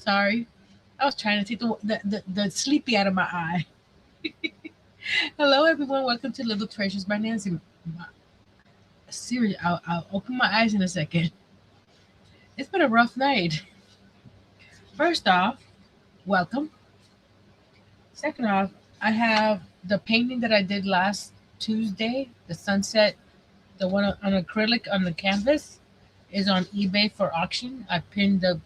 Sorry. I was trying to take the sleepy out of my eye. Hello, everyone. Welcome to Little Treasures by Nancy. Seriously, I'll open my eyes in a second. It's been a rough night. First off, welcome. Second off, I have the painting that I did last Tuesday, the sunset, the one on acrylic on the canvas, is on eBay for auction. I pinned the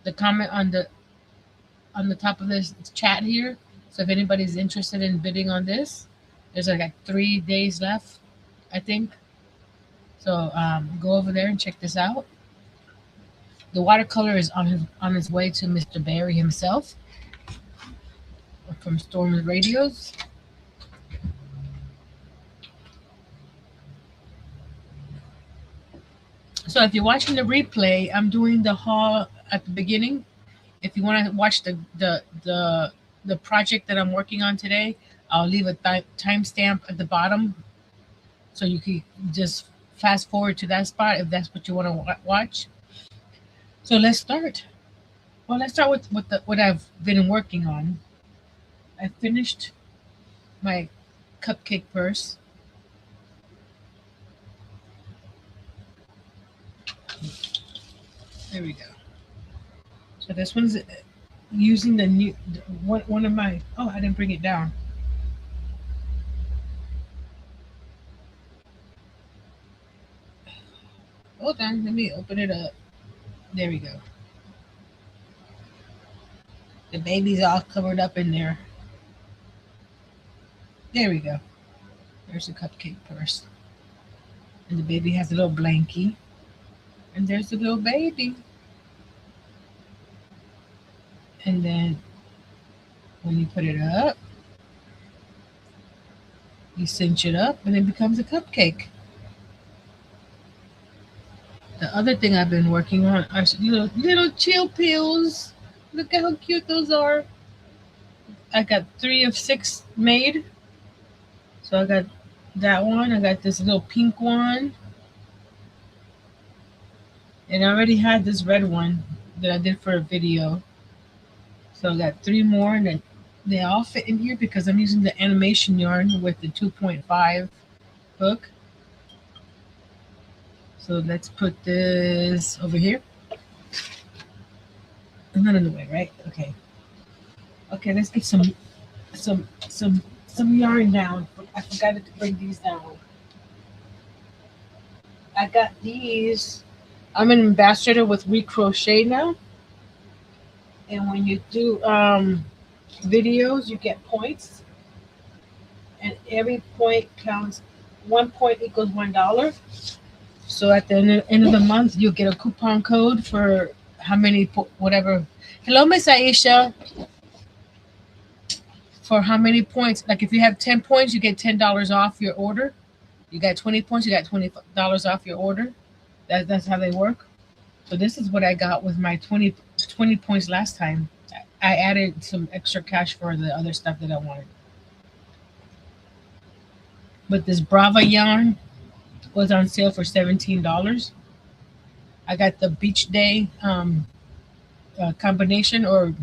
the comment on the top of this chat here. So if anybody's interested in bidding on this, there's like 3 days left, I think. So go over there and check this out. The watercolor is on his way to Mr. Barry himself from Storm Radios. So if you're watching the replay, I'm doing the haul at the beginning. If you want to watch the project that I'm working on today, I'll leave a timestamp at the bottom, so you can just fast forward to that spot if that's what you want to watch. So let's start. Well, let's start with what I've been working on. I finished my cupcake purse. There we go. So this one's using the new one of my. Oh, I didn't bring it down. Hold on, let me open it up. There we go. The baby's all covered up in there. There we go. There's a cupcake purse. And the baby has a little blankie. And there's the little baby. And then when you put it up, you cinch it up and it becomes a cupcake. The other thing I've been working on are little chill pills. Look at how cute those are. I got 3 of 6 made. So I got that one. I got this little pink one. And I already had this red one that I did for a video. So I got 3 more, and then they all fit in here because I'm using the animation yarn with the 2.5 hook. So let's put this over here. I'm not in the way, right? Okay. Okay, let's get some yarn down. I forgot to bring these down. I got these. I'm an ambassador with Recrochet now. And when you do videos, you get points. And every point counts. 1 point equals $1. So at the end of the month, you'll get a coupon code for how many, whatever. Hello, Miss Aisha. For how many points. Like if you have 10 points, you get $10 off your order. You got 20 points, you got $20 off your order. That's how they work. So this is what I got with my 20 points last time. I added some extra cash for the other stuff that I wanted. But this Brava yarn was on sale for $17. I got the Beach Day combination, or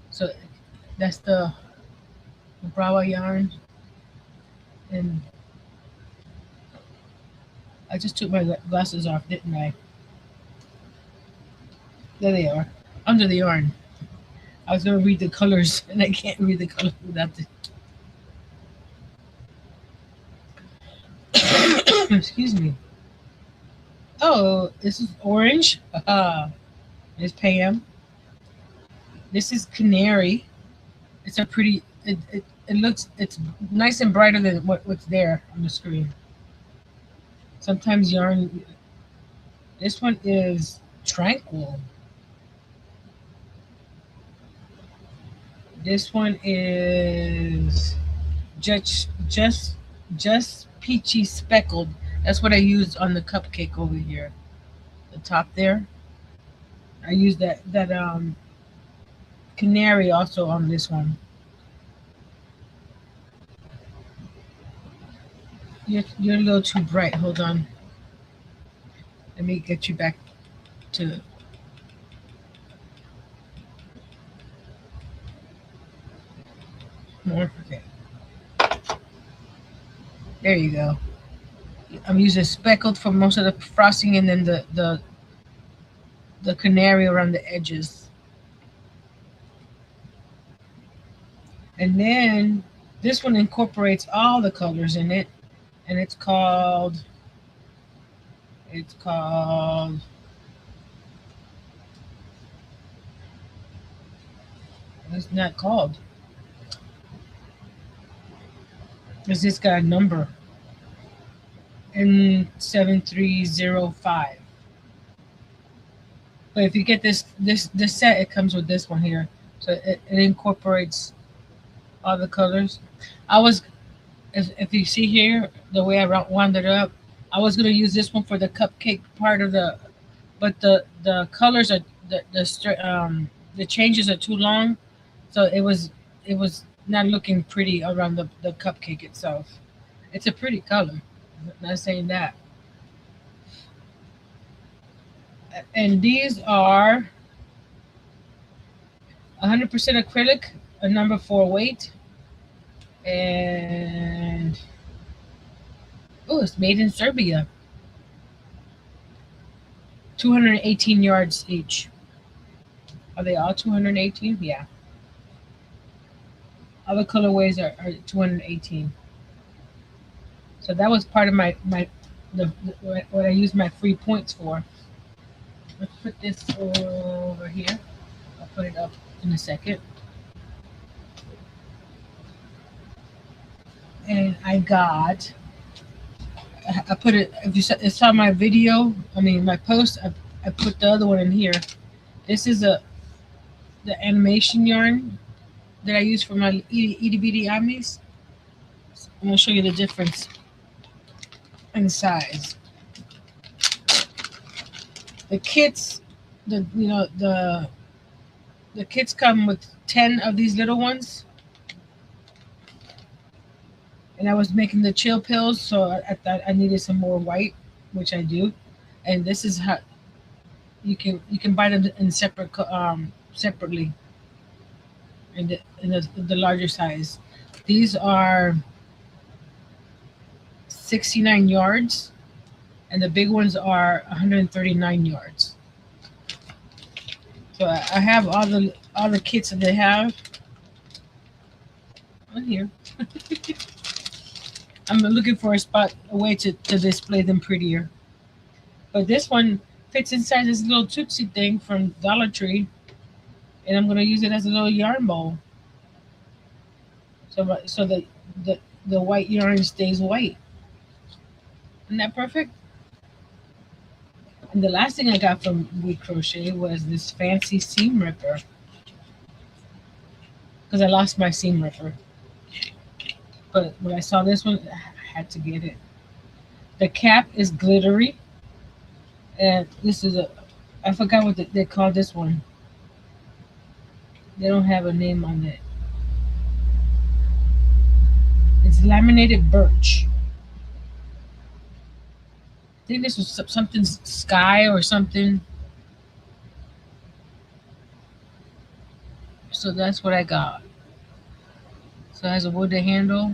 so that's the Brava yarn. And I just took my glasses off, didn't I? There they are, under the yarn. I was going to read the colors, and I can't read the colors without the... Excuse me. Oh, this is orange. It's Pam. This is canary. It's a pretty... It looks... It's nice and brighter than what's there on the screen. Sometimes yarn... This one is tranquil. This one is just peachy speckled. That's what I used on the cupcake over here. The top there. I used that canary also on this one. You're a little too bright. Hold on. Let me get you back to There you go. I'm using speckled for most of the frosting, and then the canary around the edges. And then this one incorporates all the colors in it, and it's called it's not called. It's just got a number N7305. But if you get this set, it comes with this one here, so it incorporates all the colors. I was, if you see here the way I wound it up, I was gonna use this one for the cupcake part of the, but the colors are the changes are too long, so it was not looking pretty around the cupcake itself. It's a pretty color, not saying that. And these are 100% acrylic, a number 4 weight, and oh, it's made in Serbia. 218 yards each. Are they all 218? Yeah. Other colorways are 218. So that was part of what I used my free points for. Let's put this over here. I'll put it up in a second. And I put it, if you saw my video, I mean my post, I put the other one in here. This is the animation yarn that I use for my itty bitty amis. I'm gonna show you the difference in size. The kits, the kits come with 10 of these little ones, and I was making the chill pills, so I thought I needed some more white, which I do. And this is how you can buy them in separately in the larger size. These are 69 yards, and the big ones are 139 yards. So I have all the kits that they have on here. I'm looking for a way to display them prettier. But this one fits inside this little Tootsie thing from Dollar Tree, and I'm going to use it as a little yarn bowl. So the white yarn stays white. Isn't that perfect? And the last thing I got from We Crochet was this fancy seam ripper, because I lost my seam ripper. But when I saw this one, I had to get it. The cap is glittery, and this is I forgot what they call this one. They don't have a name on it. It's laminated birch. I think this was something sky or something. So that's what I got. So it has a wooden handle.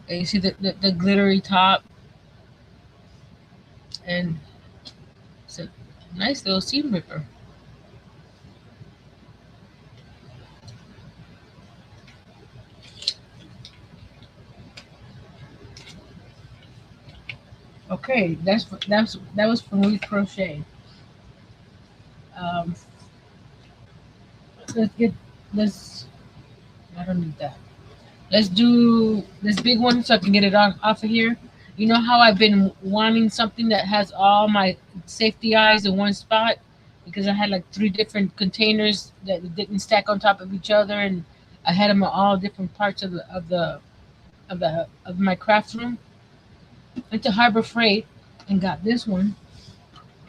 And you see the glittery top. And it's a nice little seam ripper. Okay, that was from We Crochet. Um, let's get this. I don't need that. Let's do this big one so I can get it off of here. You know how I've been wanting something that has all my safety eyes in one spot, because I had like 3 different containers that didn't stack on top of each other, and I had them in all different parts of my craft room. Went to Harbor Freight and got this one,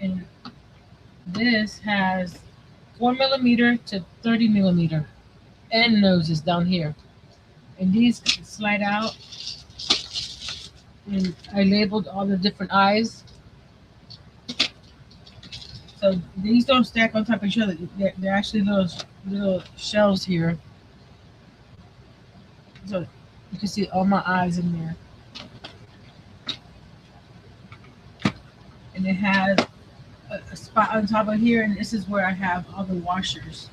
and this has 4mm to 30mm end noses down here, and these slide out. And I labeled all the different eyes, so these don't stack on top of each other. They're actually little shelves here, so you can see all my eyes in there. and it has a spot on top of here, and this is where I have all the washers.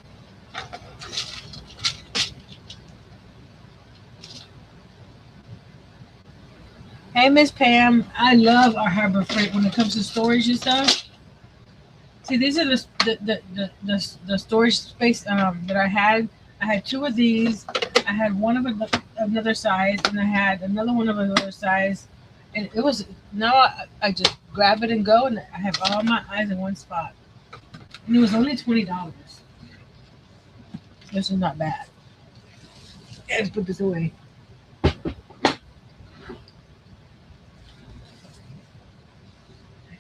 Hey, Miss Pam, I love our Harbor Freight when it comes to storage and stuff. See, these are the storage space that I had. I had two of these. I had one of another size, and I had another one of another size. And it was now I just grab it and go, and I have all my eyes in one spot. And it was only $20. This is not bad. Let's put this away.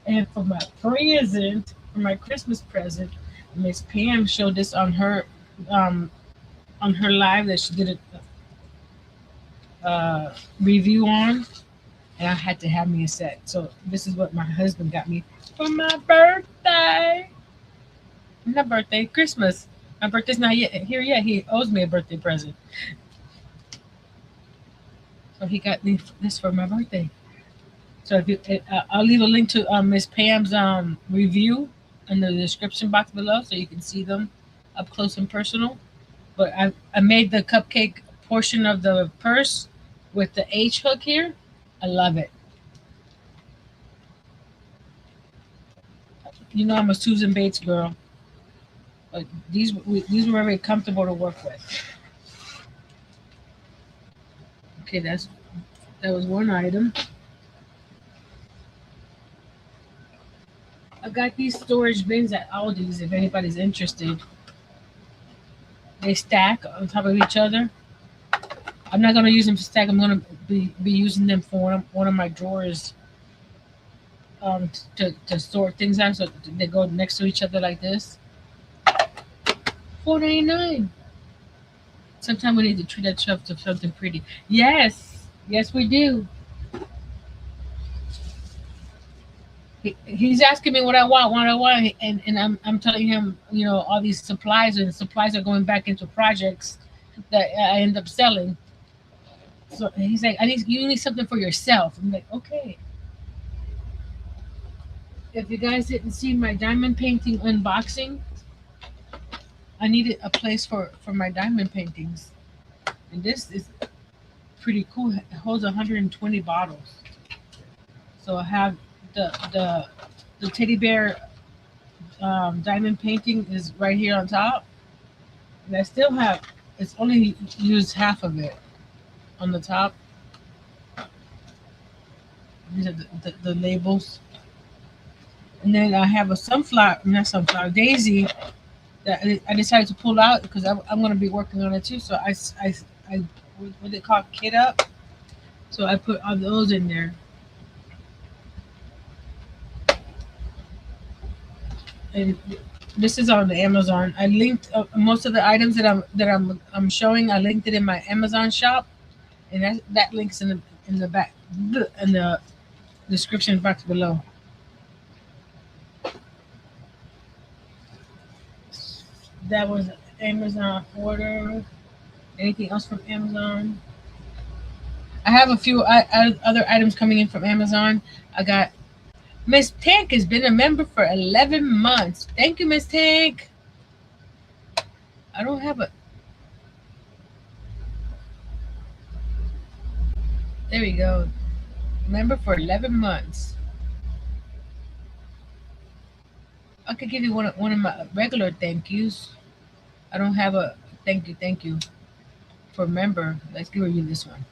And for my present, for my Christmas present, Miss Pam showed this on her live that she did a review on, and I had to have me a set. So this is what my husband got me for my birthday. Not birthday, Christmas. My birthday's not yet here yet. He owes me a birthday present. So he got me this for my birthday. So if you, I'll leave a link to Miss Pam's review in the description box below, so you can see them up close and personal. But I made the cupcake portion of the purse with the H hook here. I love it. You know I'm a Susan Bates girl, but these were very comfortable to work with. Okay, that was one item. I got these storage bins at Aldi's if anybody's interested. They stack on top of each other. I'm not going to use them to stack. I'm going to be using them for one of my drawers to store things out, so they go next to each other like this. $4.99. Sometimes we need to treat that stuff to something pretty. Yes, we do. He's asking me what I want, and I'm telling him, all these supplies, and supplies are going back into projects that I end up selling. So he's like, you need something for yourself. I'm like, okay. If you guys didn't see my diamond painting unboxing, I needed a place for my diamond paintings, and this is pretty cool. It holds 120 bottles. So I have the teddy bear diamond painting is right here on top, and I still have, it's only used half of it on the top. These are the labels, and then I have a daisy that I decided to pull out because I'm going to be working on it too. So I what they call kit up. So I put all those in there. And this is on the Amazon. I linked most of the items that I'm showing. I linked it in my Amazon shop, and that link's in the back in the description box below. That was Amazon order. Anything else from Amazon? I have a few other items coming in from Amazon. I got Miss Tank has been a member for 11 months. Thank you, Miss Tank. I don't have a... There we go. Member for 11 months. I could give you one of my regular thank yous. I don't have a thank you for member. Let's give you this one.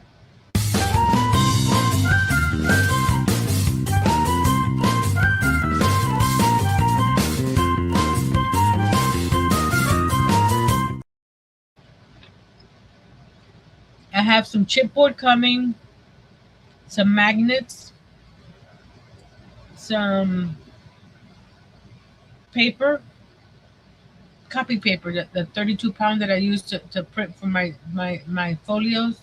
I have some chipboard coming, some magnets, some paper, copy paper, the 32 pound that I use to print for my folios.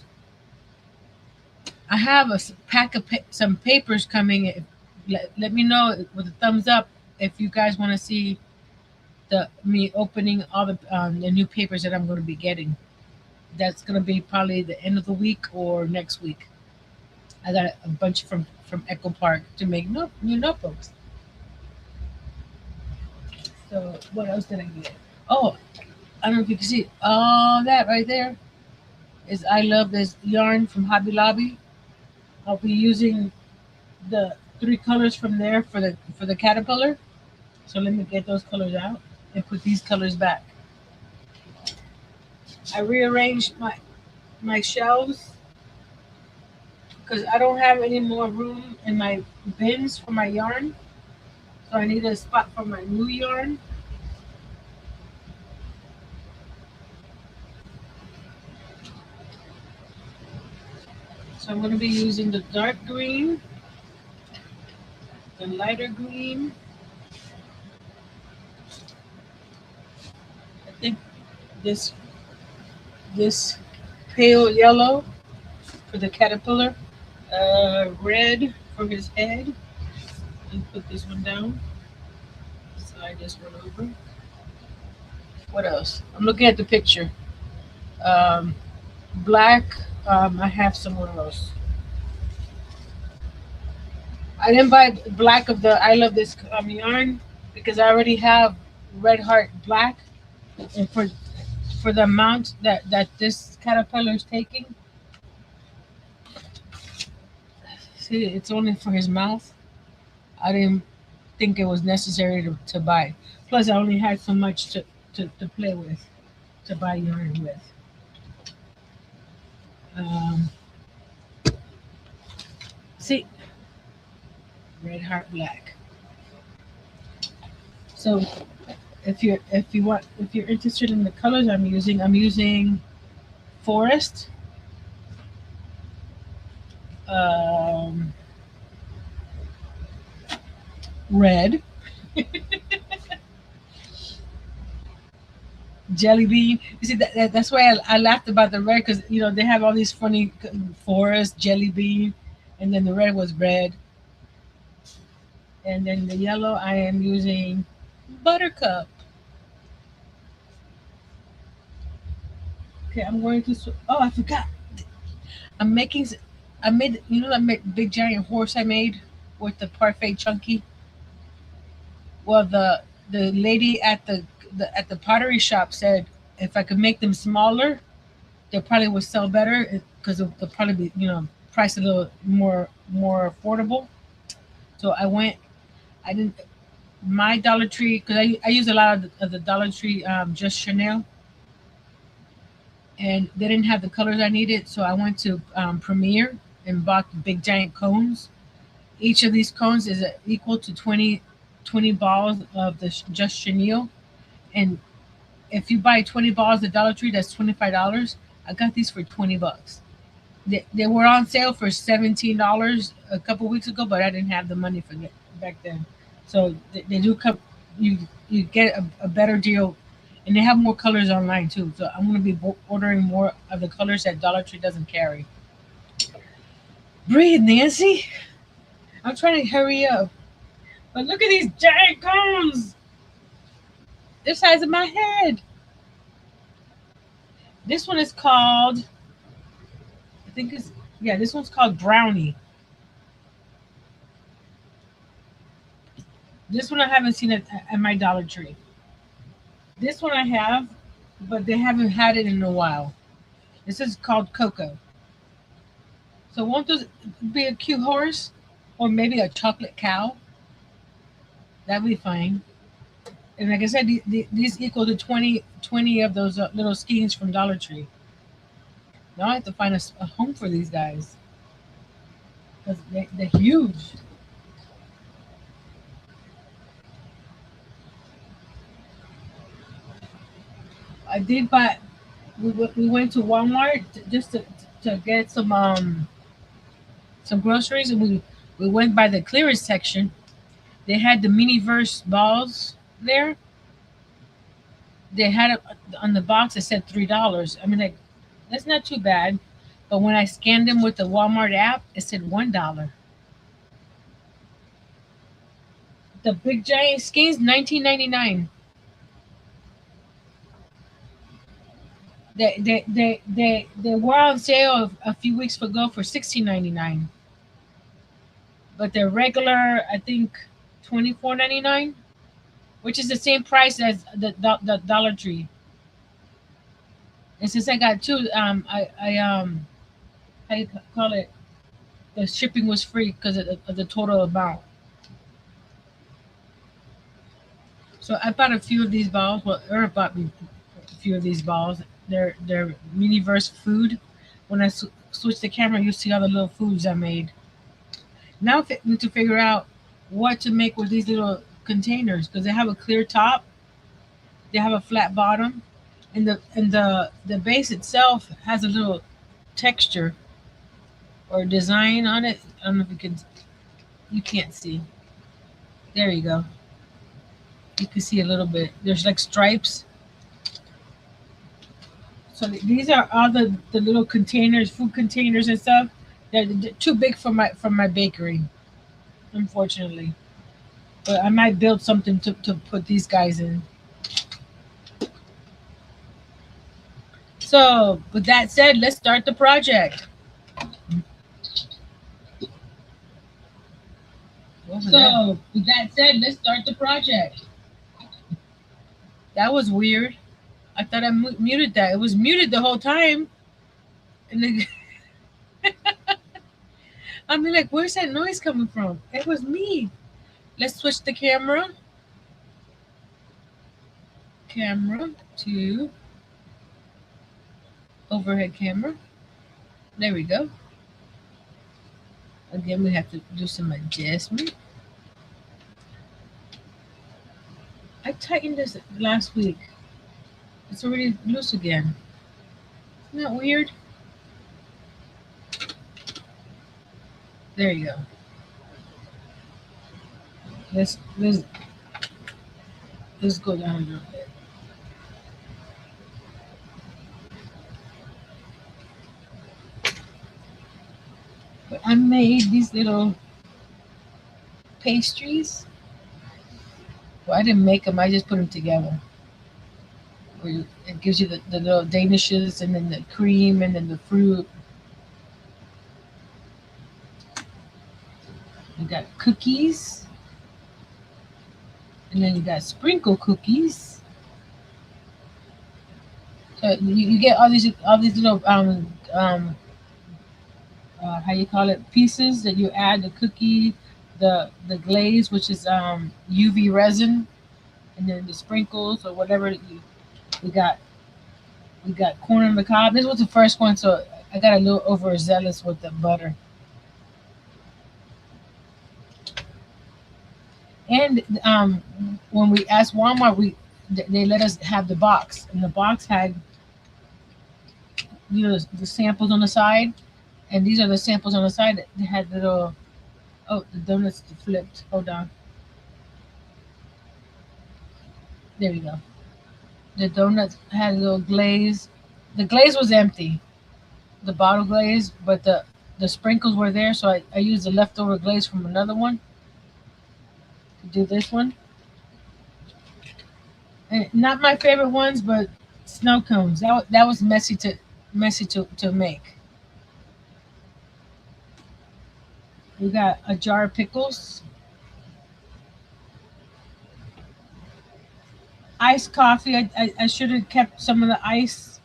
I have a pack of some papers coming. Let me know with a thumbs up if you guys want to see me opening all the new papers that I'm going to be getting. That's going to be probably the end of the week or next week. I got a bunch from Echo Park to make new notebooks. So what else did I get? Oh, I don't know if you can see all that right there is I love this yarn from Hobby Lobby. I'll be using the three colors from there for the caterpillar. So let me get those colors out and put these colors back. I rearranged my shelves because I don't have any more room in my bins for my yarn. So I need a spot for my new yarn. So I'm going to be using the dark green, the lighter green. I think this this pale yellow for the caterpillar, red for his head. And put this one down. Slide this one over. What else? I'm looking at the picture. Um, Black. I have somewhere else. I didn't buy black of the I love this yarn because I already have red heart black, and for the amount that this caterpillar is taking, see, it's only for his mouth. I didn't think it was necessary to buy. Plus, I only had so much to play with, to buy yarn with. Um, See, red heart black. So if you're interested in the colors I'm using forest, um, red, jelly bean. You see that's why I laughed about the red because they have all these funny forest jelly bean, and then the red was red, and then the yellow I am using buttercup. Okay, I'm going to. Oh, I forgot. I'm making. I made that big giant horse I made with the parfait chunky. Well, the lady at the pottery shop said if I could make them smaller, they probably would sell better because they'll probably be priced a little more affordable. So I went. I didn't my Dollar Tree because I use a lot of the Dollar Tree just Chanel, and they didn't have the colors I needed. So I went to Premier and bought the big giant cones. Each of these cones is equal to 20 balls of the just chenille. And if you buy 20 balls at Dollar Tree, that's $25. I got these for $20. They were on sale for $17 a couple weeks ago, but I didn't have the money for it back then. So they do come. You get a better deal, and they have more colors online too. So I'm going to be ordering more of the colors that Dollar Tree doesn't carry. Breathe, Nancy. I'm trying to hurry up. But look at these giant cones. They're the size of my head. This one is called, I think it's, yeah, this one's called Brownie. This one I haven't seen at my Dollar Tree. This one I have, but they haven't had it in a while. This is called Cocoa. So won't this be a cute horse? Or maybe a chocolate cow? That'd be fine. And like I said, these equal to 20 of those little skeins from Dollar Tree. Now I have to find a home for these guys because they're huge. I did buy. We went to Walmart just to get some groceries, and we went by the clearance section. They had the Miniverse balls there. They had it on the box. It said $3. I mean, like that's not too bad. But when I scanned them with the Walmart app, it said $1. The big giant skins, 19.99. They were on sale a few weeks ago for 16.99. But they're regular, I think, 24.99. which is the same price as the Dollar Tree. And since I got two, I how you call it? The shipping was free because of the total amount. So I bought a few of these balls. Well, Earth bought me a few of these balls. They're Miniverse food. When I switch the camera, you see all the little foods I made. Now I need to figure out what to make with these little containers because they have a clear top, they have a flat bottom, and the base itself has a little texture or design on it. I don't know if you can't see. There you go. You can see a little bit. There's like stripes. So these are all the little containers, food containers and stuff. They're too big for my bakery, unfortunately. But I might build something to put these guys in. So with that said, let's start the project. So with that said, let's start the project. That was weird. I thought I muted that. It was muted the whole time. And then I mean, like, where's that noise coming from? It was me. Let's switch the camera. Camera to overhead camera. There we go. Again, we have to do some adjustment. I tightened this last week. It's already loose again. Isn't that weird? There you go. Let's go down a little bit. But I made these little pastries. Well, I didn't make them. I just put them together. It gives you the little danishes and then the cream and then the fruit. You got cookies. And then you got sprinkle cookies. So you get all these little how you call it, pieces that you add the cookie, the glaze, which is UV resin, and then the sprinkles or whatever. We got corn on the cob. This was the first one, so I got a little overzealous with the butter. And when we asked Walmart, they let us have the box, and the box had the samples on the side, and these are the samples on the side. They had little the donuts flipped. Hold on. There we go. The donuts had a little glaze. The glaze was empty, the bottle glaze, but the sprinkles were there, so I used the leftover glaze from another one to do this one. And not my favorite ones, but snow cones. That was messy to make. We got a jar of pickles, iced coffee. I should have kept some of the ice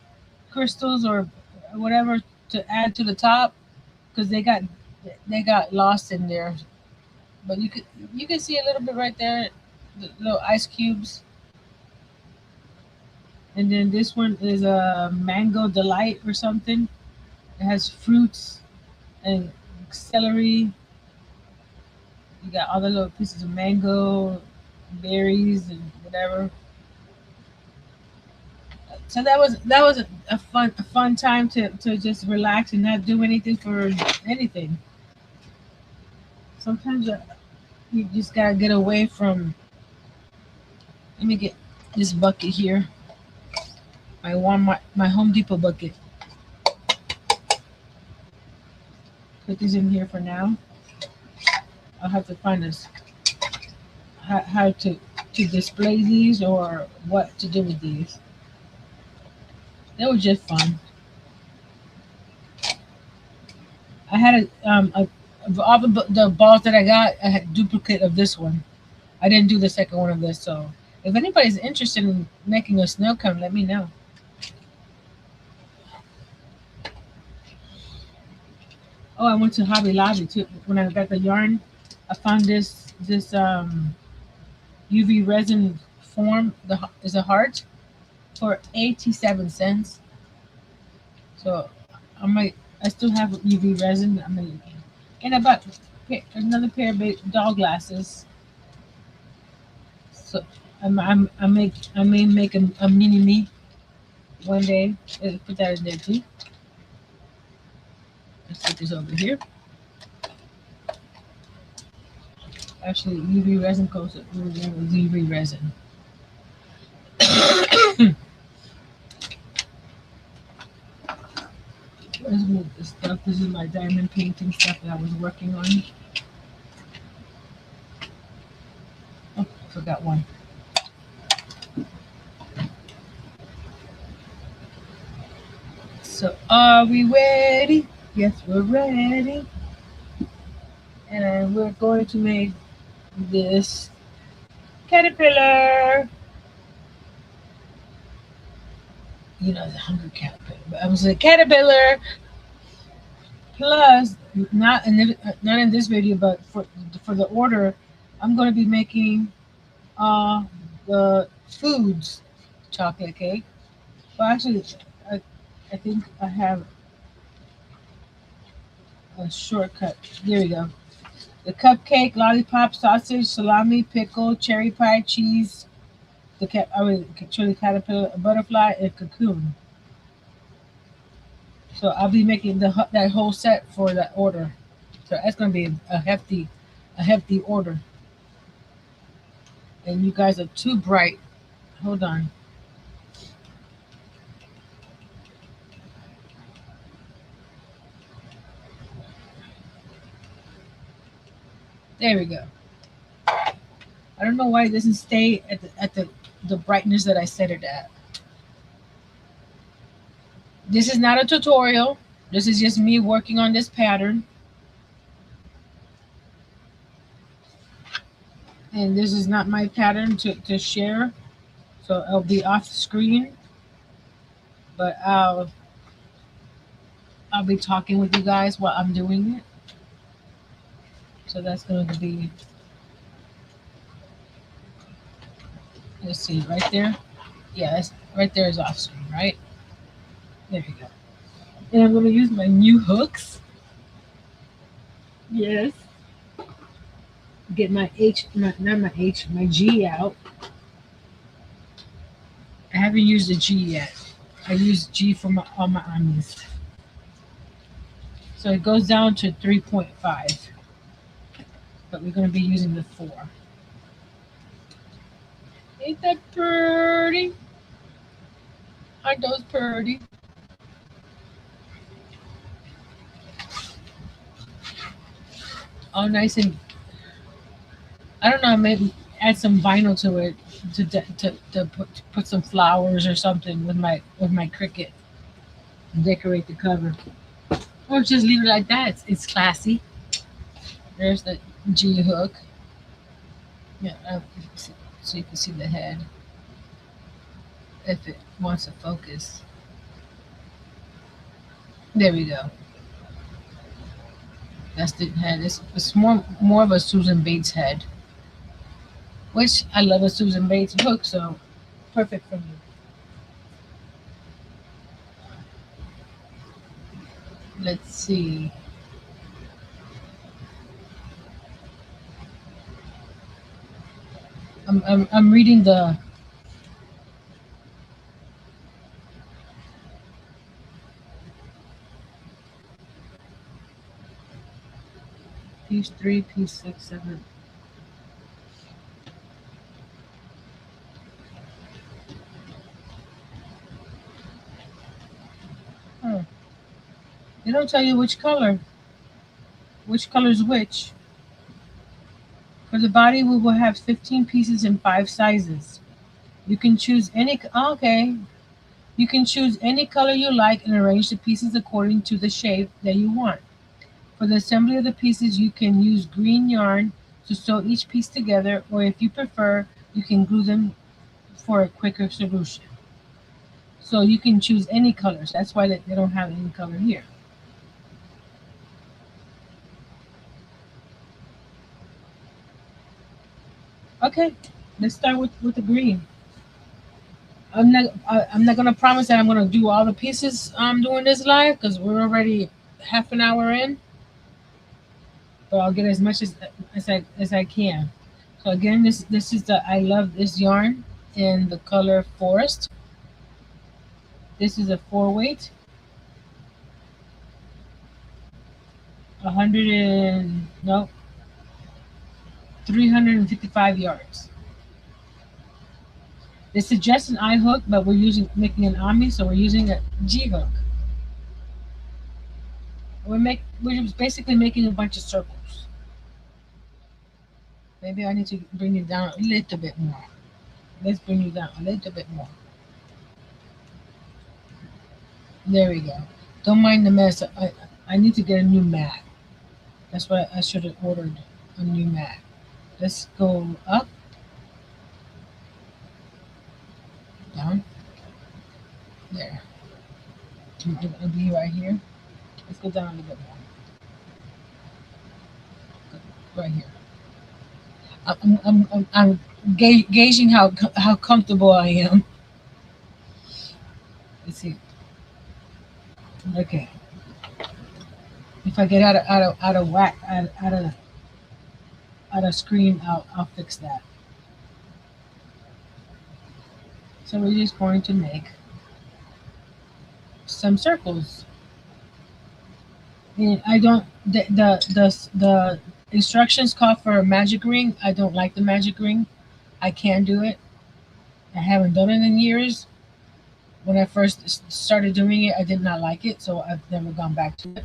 crystals or whatever to add to the top because they got lost in there. But you can see a little bit right there, the little ice cubes. And then this one is a mango delight or something. It has fruits and celery. You got all the little pieces of mango, berries, and whatever. So that was a fun time to just relax and not do anything for anything. Sometimes you just gotta get away from. Let me get this bucket here. My Home Depot bucket. Put these in here for now. I'll have to find this how to display these or what to do with these. That was just fun. I had all the balls that I got. I had a duplicate of this one. I didn't do the second one of this, so If anybody's interested in making a snow cone, let me know. Oh, I went to Hobby Lobby too. When I got the yarn, I found this UV resin form. Is a heart for 87 cents. So I still have UV resin. And I bought another pair of doll glasses. So I may make a mini me one day. Put that in there too. Let's put this over here. Actually, UV resin coats it with UV resin. Let's move this stuff. This is my diamond painting stuff that I was working on. Oh, I forgot one. So, are we ready? Yes, we're ready. And we're going to make this caterpillar. You know, the hungry caterpillar. But I was a caterpillar. Plus, not in this video, but for the order, I'm going to be making the foods chocolate cake. Well, actually, I think I have a shortcut. Here we go. The cupcake, lollipop, sausage, salami, pickle, cherry pie, cheese, chili caterpillar, a butterfly, and cocoon. So I'll be making that whole set for that order. So that's going to be a hefty order. And you guys are too bright. Hold on. There we go. I don't know why it doesn't stay at the brightness that I set it at. This is not a tutorial. This is just me working on this pattern. And this is not my pattern to share. So it'll be off screen. But I'll be talking with you guys while I'm doing it. So that's going to be, let's see, right there. Yeah, right there is off screen, right? There we go. And I'm going to use my new hooks. Yes. Get my my G out. I haven't used the G yet. I used G for all my armies. So it goes down to 3.5. But we're going to be using the 4. Ain't that pretty? Aren't those pretty? All nice and, I don't know, maybe add some vinyl to it to put some flowers or something with my Cricut and decorate the cover. Or just leave it like that. It's classy. There's the G hook. Yeah, so you can see the head if it wants to focus. There we go. That's the head. It's more of a Susan Bates head, which I love a Susan Bates hook, so perfect for me. Let's see. I'm reading the piece 3, piece 6, 7. Oh. They don't tell you which color. Which color is which. For the body, we will have 15 pieces in 5 sizes. You can choose any. Okay. You can choose any color you like and arrange the pieces according to the shape that you want. For the assembly of the pieces, you can use green yarn to sew each piece together, or if you prefer, you can glue them for a quicker solution. So you can choose any colors. That's why they don't have any color here. Okay, let's start with the green. I'm not gonna promise that I'm gonna do all the pieces doing this live because we're already half an hour in. But I'll get as much as I can. So again, this is the I love this yarn in the color forest. This is a 4-weight, 100 and no 355 yards. This is just an I hook, but making an Ami, so we're using a G hook. We're just basically making a bunch of circles. Maybe I need to bring it down a little bit more. Let's bring you down a little bit more. There we go. Don't mind the mess. I need to get a new mat. That's why I should have ordered a new mat. Let's go up, down, there. It'll be right here. Let's go down a little bit more. Right here. I'm gauging how comfortable I am. Let's see. Okay. If I get out of whack, out of screen, I'll fix that. So we're just going to make some circles. And I don't the instructions call for a magic ring. I don't like the magic ring. I can do it. I haven't done it in years. When I first started doing it, I did not like it, so I've never gone back to it.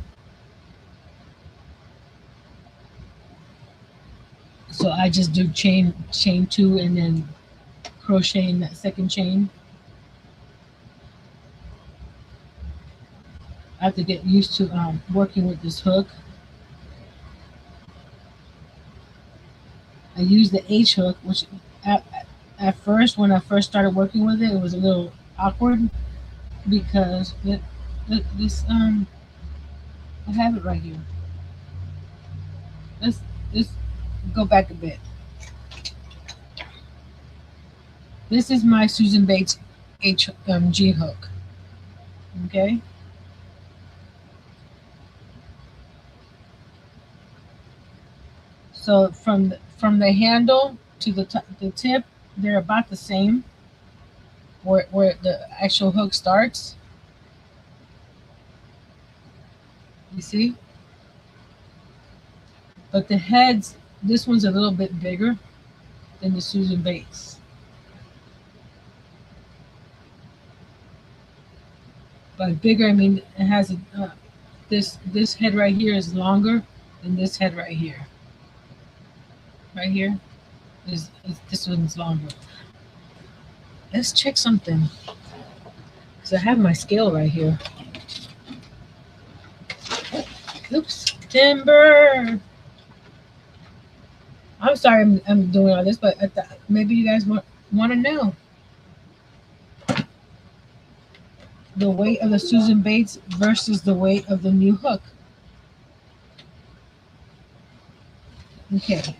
So I just do chain 2 and then crochet in that second chain. I have to get used to working with this hook. I use the H hook, which at first, when I first started working with it, it was a little awkward because I have it right here. Let's go back a bit. This is my Susan Bates G hook. Okay. So from the handle to the tip, they're about the same. Where the actual hook starts. You see? But the heads, this one's a little bit bigger than the Susan Bates. By bigger, I mean it has this head right here is longer than this head right here. Right here is this one's longer. Let's check something. Because I have my scale right here. Oops, timber. I'm sorry I'm doing all this, but maybe you guys want to know the weight of the Susan Bates versus the weight of the new hook. Okay.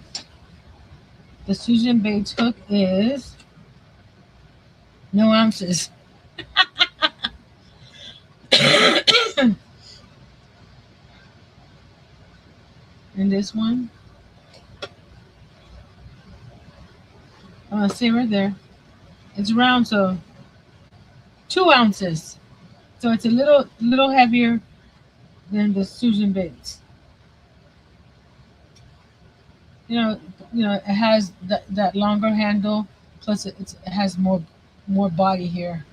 The Susan Bates hook is no ounces. And this one, see right there, it's round, so 2 ounces. So it's a little heavier than the Susan Bates. You know, it has that longer handle. Plus, it has more body here,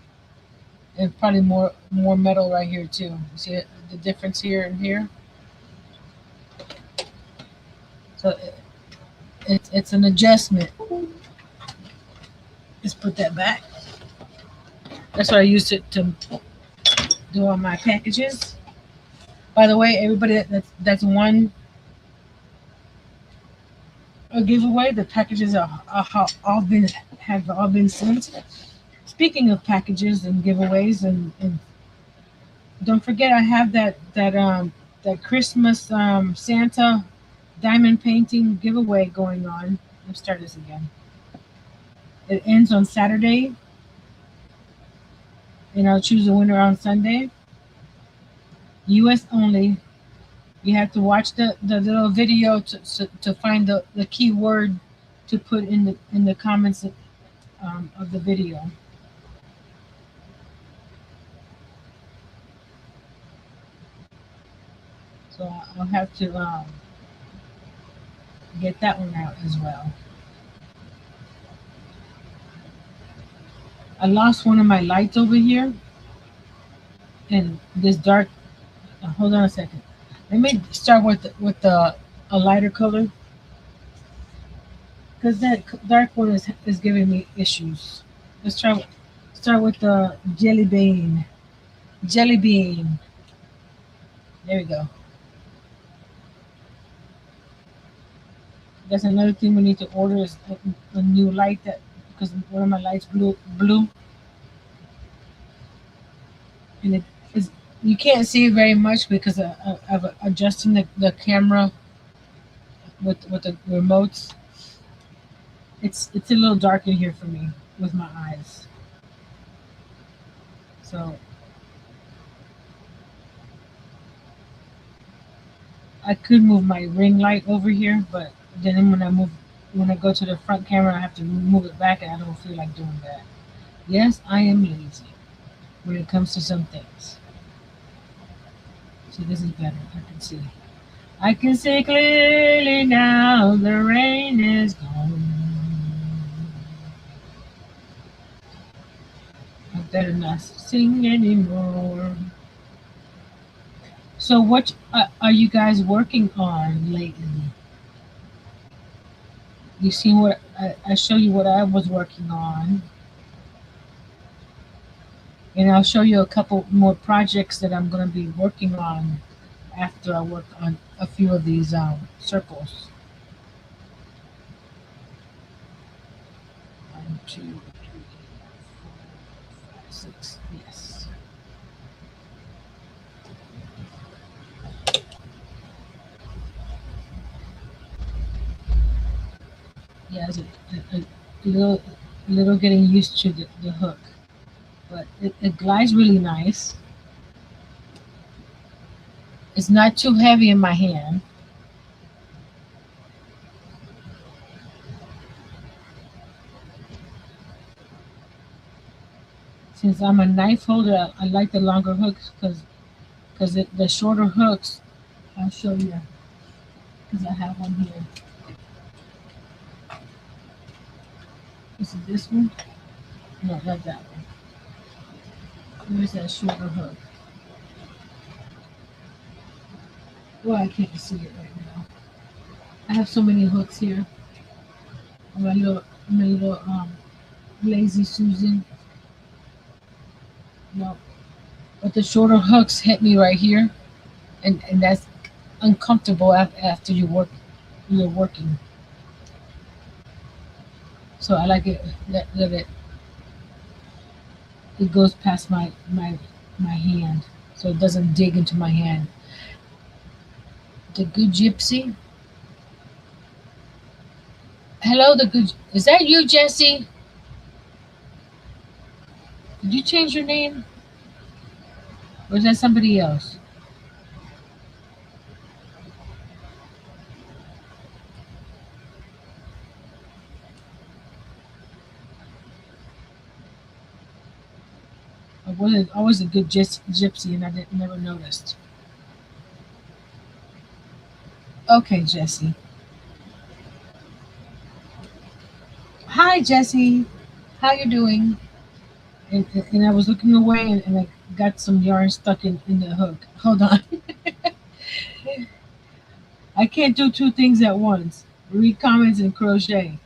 and probably more metal right here too. You see the difference here and here. So it's an adjustment. Let's put that back. That's what I used it to do all my packages. By the way, everybody, that's one a giveaway. The packages have all been sent. Speaking of packages and giveaways, and don't forget, I have that Christmas Santa diamond painting giveaway going on. Let's start this again. It ends on Saturday, and I'll choose a winner on Sunday. U.S. only. You have to watch the little video to find the keyword to put in the comments of the video. So I'll have to get that one out as well. I lost one of my lights over here, and this dark. Hold on a second. Let me start with a lighter color, because that dark one is giving me issues. Let's start with the jelly bean. Jelly bean. There we go. That's another thing we need to order is a new light, that because one of my lights blue, and it is, you can't see it very much because of adjusting the camera with the remotes. It's a little dark in here for me with my eyes. So I could move my ring light over here, but then when I go to the front camera, I have to move it back, and I don't feel like doing that. Yes, I am lazy when it comes to some things. So this is better. I can see. I can see clearly now. The rain is gone. I better not sing anymore. So what are you guys working on lately? You seen what I show you what I was working on, and I'll show you a couple more projects that I'm going to be working on after I work on a few of these circles. 1, 2, 3, 4, 5, 6. Yes. Yeah, it's a little getting used to the hook, but it glides really nice. It's not too heavy in my hand. Since I'm a knife holder, I like the longer hooks because the shorter hooks, I'll show you because I have one here. Is it this one? No, not that one. Where's that shorter hook? Well, I can't see it right now. I have so many hooks here. My little lazy Susan. No, but the shorter hooks hit me right here, and that's uncomfortable after you're working. So I like it that it goes past my hand, so it doesn't dig into my hand. The Good Gypsy. Hello, the good. Is that you, Jesse? Did you change your name, or is that somebody else? I was always a good gypsy, and I never noticed. Okay, Jesse. Hi, Jesse. How you doing? And I was looking away, and I got some yarn stuck in the hook. Hold on. I can't do two things at once. Read comments and crochet.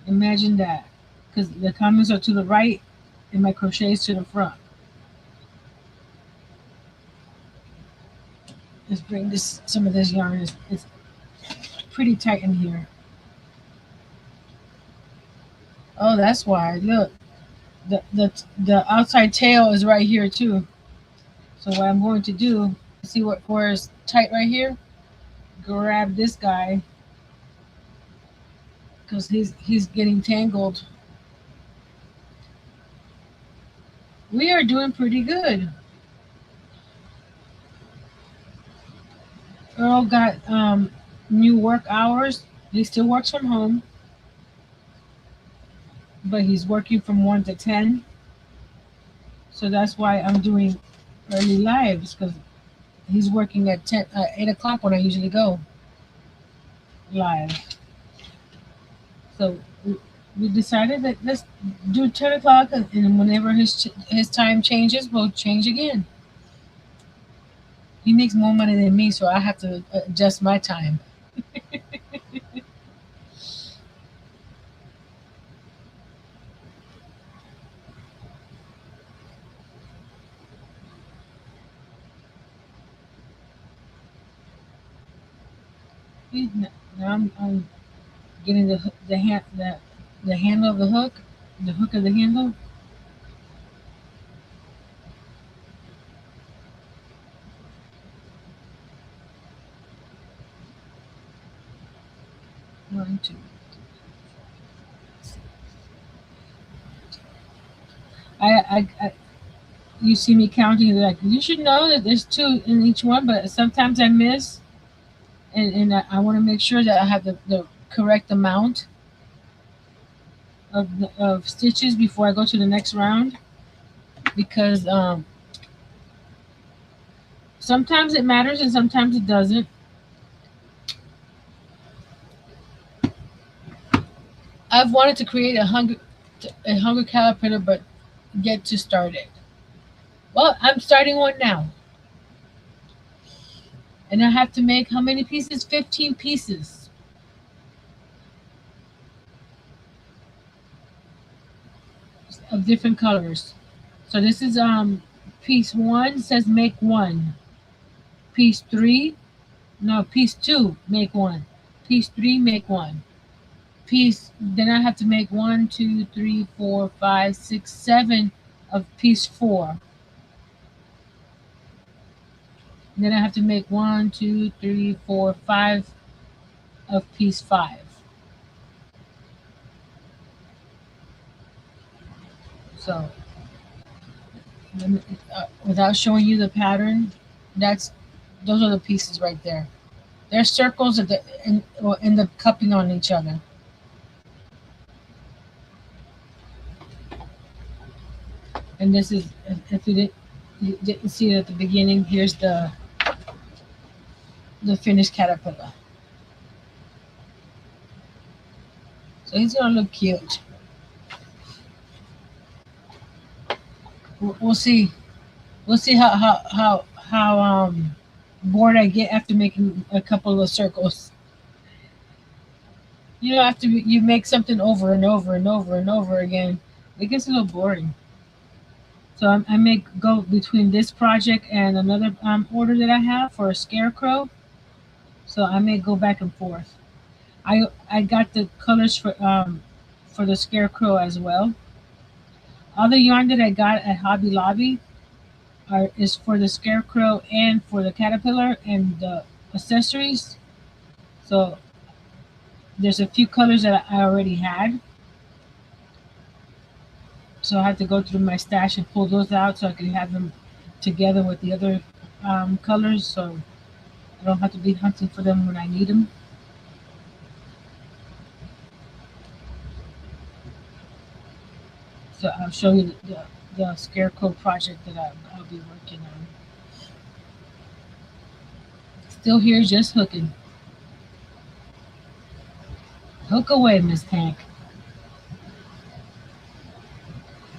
Imagine that. Because the comments are to the right and my crochet is to the front. Let's bring some of this yarn. It's pretty tight in here. Oh, that's why. Look, the outside tail is right here too. So what I'm going to do, see where it's tight right here? Grab this guy because he's getting tangled. We are doing pretty good. Earl got new work hours. He still works from home, but he's working from 1 to 10. So that's why I'm doing early lives because he's working at 8 o'clock when I usually go live. So we decided that let's do 10 o'clock, and whenever his time changes, we'll change again. He makes more money than me, so I have to adjust my time. Now I'm getting the handle of the hook of the handle. One, two. I you see me counting, like you should know that there's two in each one, but sometimes I miss, and I want to make sure that I have the correct amount of stitches before I go to the next round, because sometimes it matters and sometimes it doesn't. I've wanted to create a hunger caterpillar, but yet to start it. Well, I'm starting one now, and I have to make how many pieces? 15 pieces. Of different colors. So this is piece one says make one. Piece three, no, piece two, make one. Piece three, make one. Then I have to make 1, 2, 3, 4, 5, 6, 7 of piece four. Then I have to make 1, 2, 3, 4, 5 of piece five. So without showing you the pattern, those are the pieces right there. There's circles in the cupping on each other. And this is, if you didn't see it at the beginning, here's the finished caterpillar. So he's gonna look cute. We'll see. We'll see how bored I get after making a couple of circles. You know, after you make something over and over and over and over again, it gets a little boring. So I may go between this project and another order that I have for a scarecrow. So I may go back and forth. I got the colors for the scarecrow as well. Other yarn that I got at Hobby Lobby is for the scarecrow and for the caterpillar and the accessories. So there's a few colors that I already had. So I had to go through my stash and pull those out so I can have them together with the other colors. So I don't have to be hunting for them when I need them. So I'll show you the scarecrow project that I'll be working on. Still here, just hooking. Hook away, Miss Tank.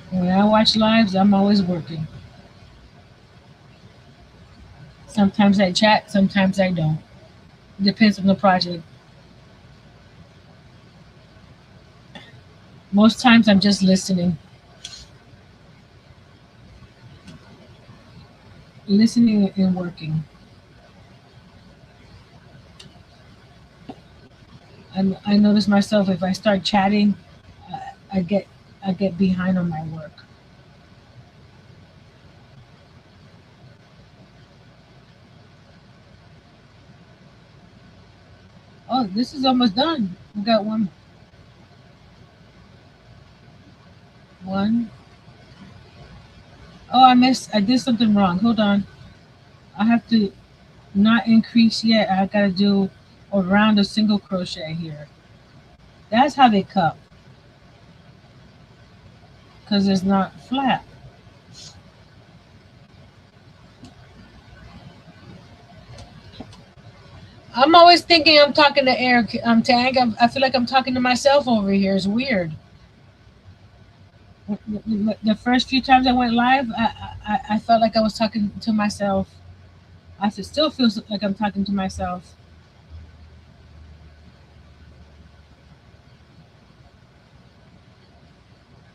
When I watch lives, I'm always working. Sometimes I chat, sometimes I don't. Depends on the project. Most times I'm just listening. Listening and working. I notice myself if I start chatting, uh, I get I get behind on my work. Oh, this is almost done. We got one. Oh, I missed. I did something wrong. Hold on. I have to not increase yet. I gotta do around a single crochet here. That's how they cup, because it's not flat. I'm always thinking I'm talking to Eric. Tang. I feel like I'm talking to myself over here. It's weird. The first few times I went live, I felt like I was talking to myself. I still feel like I'm talking to myself.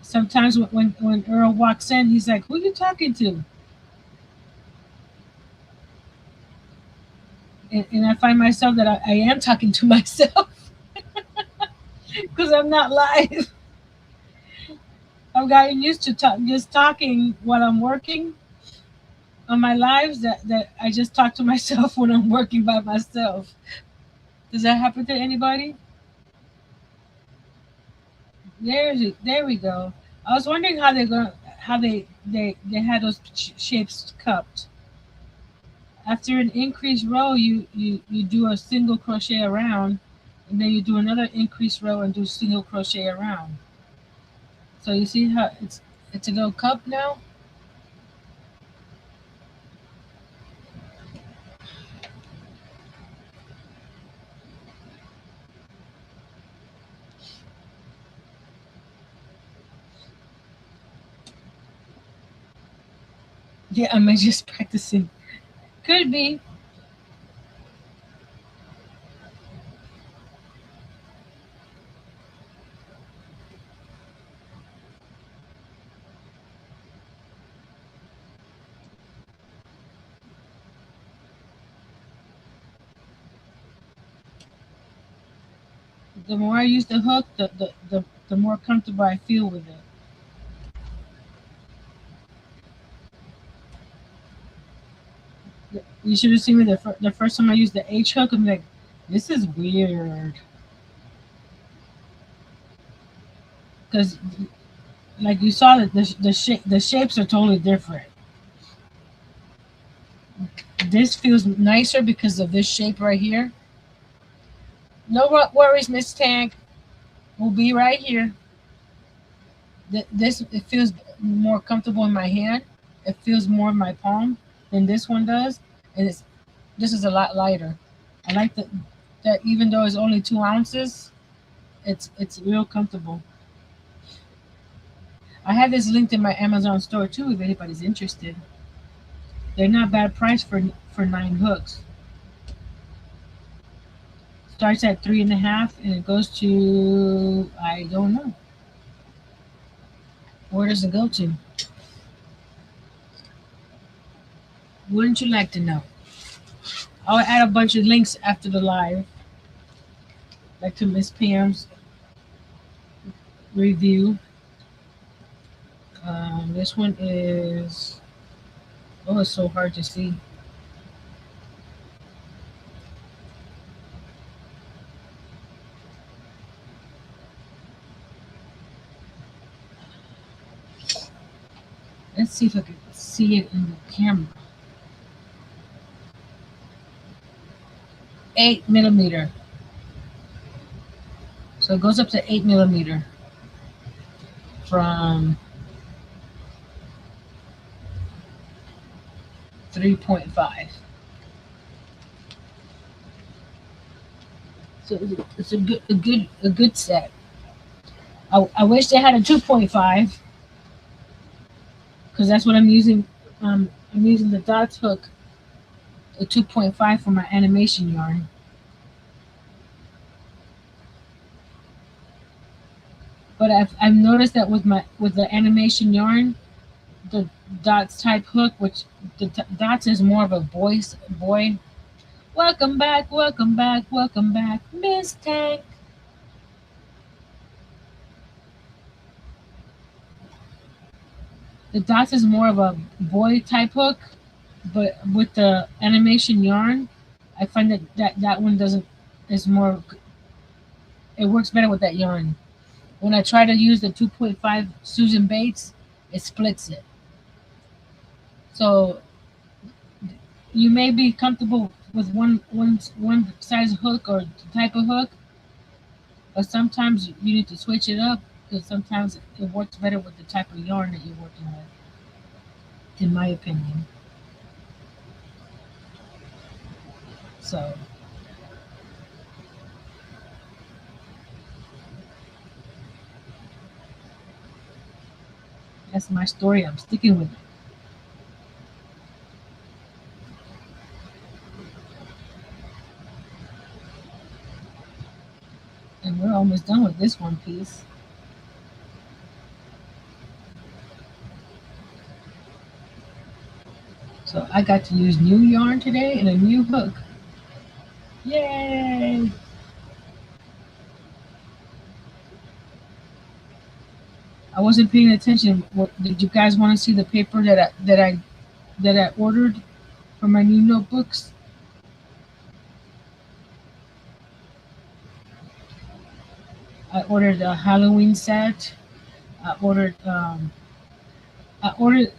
Sometimes when Earl walks in, he's like, "Who are you talking to?" And I find myself that I am talking to myself because I'm not live. I've gotten used to just talking while I'm working on my lives that I just talk to myself when I'm working by myself. Does that happen to anybody? There we go. I was wondering how they had those shapes cupped. After an increased row, you do a single crochet around, and then you do another increased row and do single crochet around. So you see how it's a little cup now. Yeah, I'm just practicing. Could be. The more I use the hook, the more comfortable I feel with it. You should have seen me the first time I used the H hook. I'm like, this is weird. Because, like you saw, that the shapes are totally different. This feels nicer because of this shape right here. No worries, Miss Tank. We'll be right here. This it feels more comfortable in my hand. It feels more in my palm than this one does, and this is a lot lighter. I like that even though it's only 2 ounces, it's real comfortable. I have this linked in my Amazon store too if anybody's interested. They're not bad price for 9 hooks. Starts at 3.5 and it goes to, I don't know. Where does it go to? Wouldn't you like to know? I'll add a bunch of links after the live, like to Miss Pam's review. This one is, oh, it's so hard to see. Let's see if I can see it in the camera. 8 millimeter. So it goes up to 8 millimeter from 3.5. So it's a good set. I wish they had a 2.5 because that's what I'm using. I'm using the dots hook, a 2.5 for my animation yarn. But I've noticed that with the animation yarn, the dots type hook, which the dots is more of a boy. Welcome back, welcome back, welcome back, Miss Tank. The dots is more of a boy type hook, but with the animation yarn, I find that one doesn't is more. It works better with that yarn. When I try to use the 2.5 Susan Bates, it splits it. So you may be comfortable with one size hook or type of hook, but sometimes you need to switch it up because sometimes it works better with the type of yarn that you're working with, in my opinion. So that's my story. I'm sticking with it. And we're almost done with this one piece. So I got to use new yarn today and a new hook. Yay! I wasn't paying attention. What, did you guys want to see the paper that I ordered for my new notebooks? I ordered a Halloween set. I ordered um, I ordered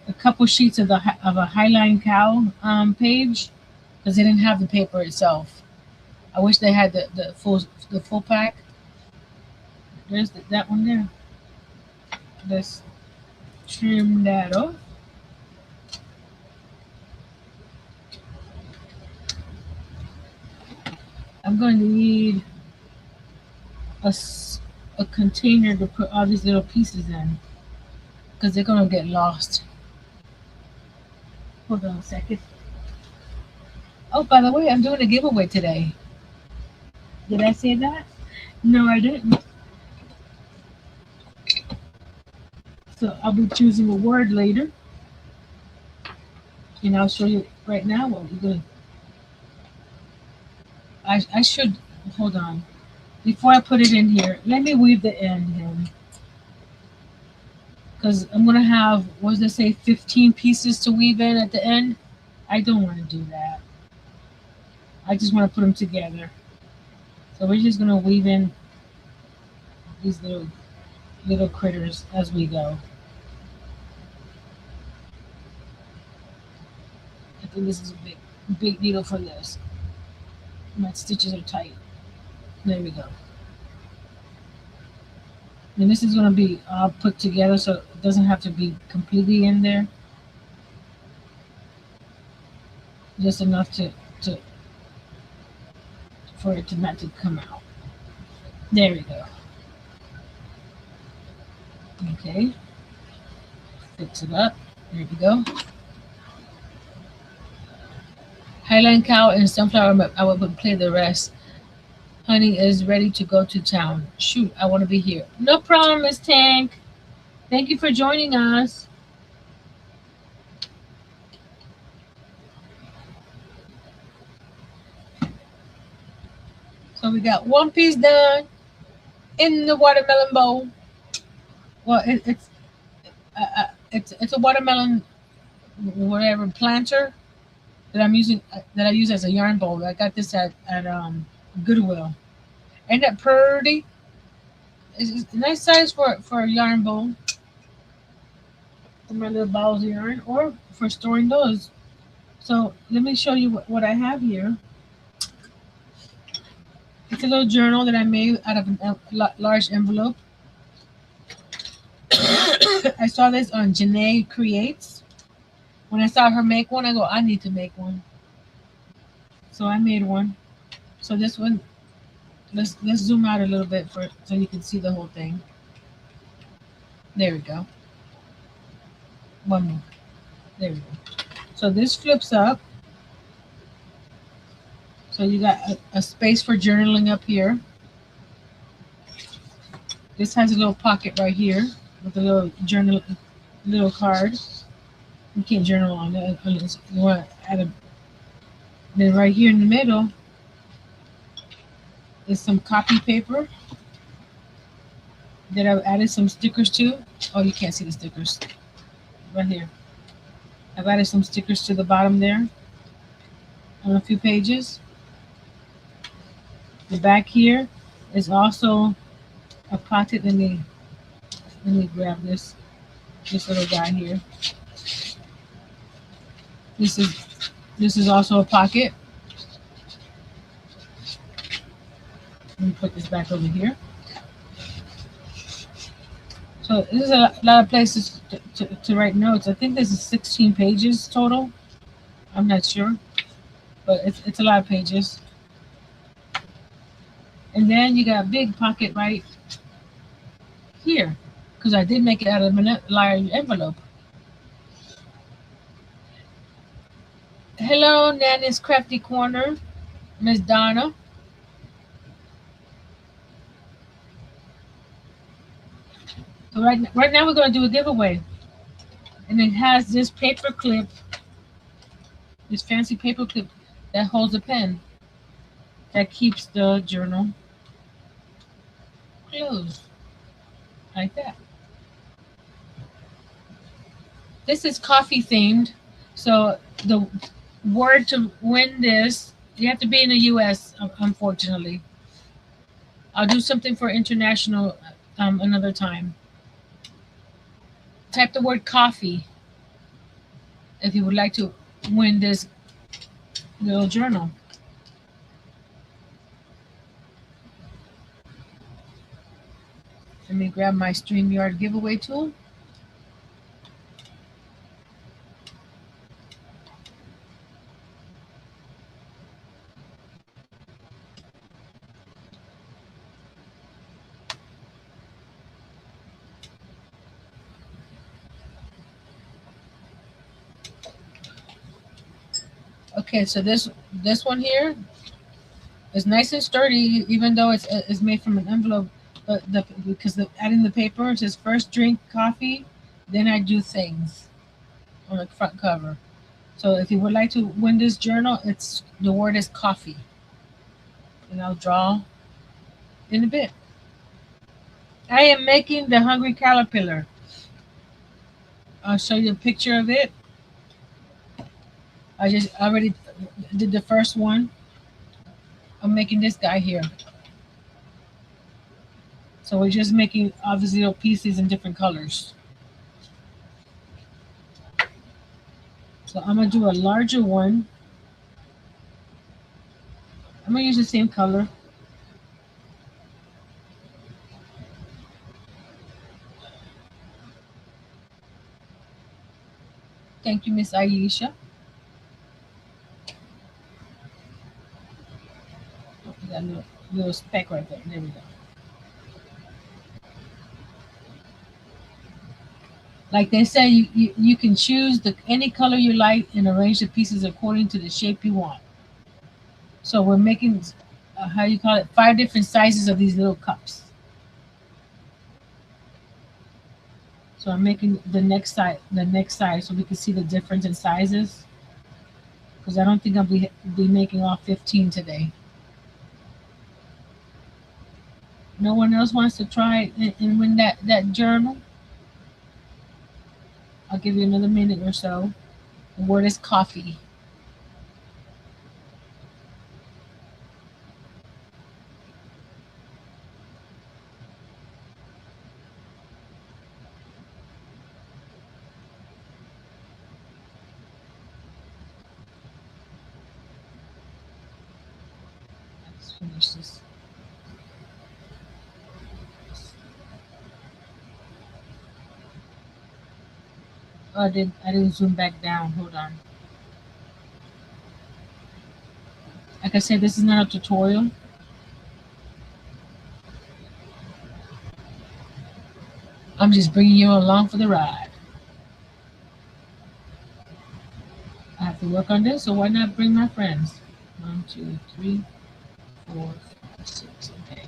a couple sheets of a Highline Cow page because they didn't have the paper itself. I wish they had the full pack. There's that one there. Let's trim that off. I'm going to need a, a container to put all these little pieces in because they're going to get lost. Hold on a second. Oh, by the way, I'm doing a giveaway today. Did I say that? No, I didn't. So I'll be choosing a word later. And I'll show you right now what we're doing. I should, hold on. Before I put it in here, let me weave the end in. Because I'm going to have, what does it say, 15 pieces to weave in at the end? I don't want to do that. I just want to put them together. So we're just going to weave in these little critters as we go. I think this is a big needle for this. My stitches are tight. There we go. And this is going to be all put together so it doesn't have to be completely in there. Just enough for it to not to come out. There we go. Okay. Fix it up. There we go. Highland Cow and Sunflower, I will play the rest. Honey is ready to go to town. Shoot, I want to be here. No problem, Miss Tank. Thank you for joining us. So we got one piece done in the watermelon bowl. Well, it's a watermelon whatever planter that I'm using that I use as a yarn bowl. I got this at Goodwill. Ain't that pretty? It's a nice size for a yarn bowl. For my little balls of yarn or for storing those. So let me show you what I have here. It's a little journal that I made out of a large envelope. I saw this on Janae Creates. When I saw her make one, I go, I need to make one. So I made one. So this one, let's zoom out a little bit so you can see the whole thing. There we go. One more. There we go. So this flips up. So you got a space for journaling up here. This has a little pocket right here with a little little card. You can't journal on it unless you want to add a. Then right here in the middle is some copy paper that I've added some stickers to. Oh, you can't see the stickers. right here. I've added some stickers to the bottom there on a few pages. The back here is also a pocket. Let me grab this little guy here. This is also a pocket. Let me put this back over here. So this is a lot of places to write notes. I think this is 16 pages total. I'm not sure, but it's a lot of pages. And then you got a big pocket right here, because I did make it out of a large envelope. Hello, Nanny's Crafty Corner, Miss Donna. So right now we're going to do a giveaway. And it has this paper clip, this fancy paper clip that holds a pen that keeps the journal closed, like that. This is coffee themed. So the word to win this, you have to be in the US, unfortunately. I'll do something for international another time. Type the word coffee if you would like to win this little journal. Let me grab my StreamYard giveaway tool. Okay, so this one here is nice and sturdy, even though it's made from an envelope. But because adding the paper, it says first drink coffee, then I do things on the front cover. So if you would like to win this journal, the word is coffee, and I'll draw in a bit. I am making the Hungry Caterpillar. I'll show you a picture of it. I just already did the first one. I'm making this guy here. So we're just making obviously little pieces in different colors. So I'm gonna do a larger one. I'm gonna use the same color. Thank you, Miss Aisha. Oh, we got a little speck right there. There we go. Like they say, you can choose any color you like and arrange the pieces according to the shape you want. So we're making, how you call it, 5 different sizes of these little cups. So I'm making the next size so we can see the difference in sizes. Because I don't think I'll be making all 15 today. No one else wants to try and win that journal? I'll give you another minute or so. The word is coffee. Let's finish this. Oh, I didn't zoom back down. Hold on. Like I said, this is not a tutorial. I'm just bringing you along for the ride. I have to work on this, so why not bring my friends? 1, 2, 3, 4, 5, 6. Okay.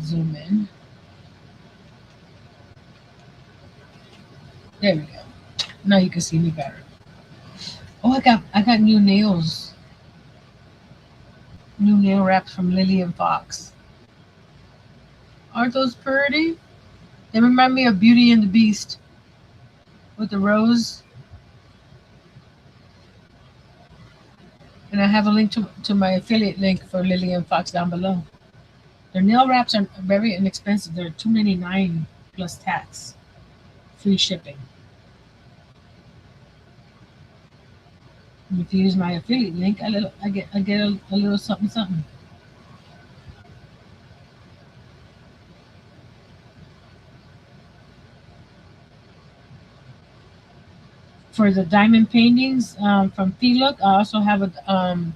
Zoom in. There we go. Now you can see me better. Oh, I got new nails. New nail wraps from Lily and Fox. Aren't those pretty? They remind me of Beauty and the Beast with the rose. And I have a link to my affiliate link for Lily and Fox down below. Their nail wraps are very inexpensive. They're $2.99 plus tax. Free shipping. And if you use my affiliate link, I get a little something something. For the diamond paintings from Look, I also have an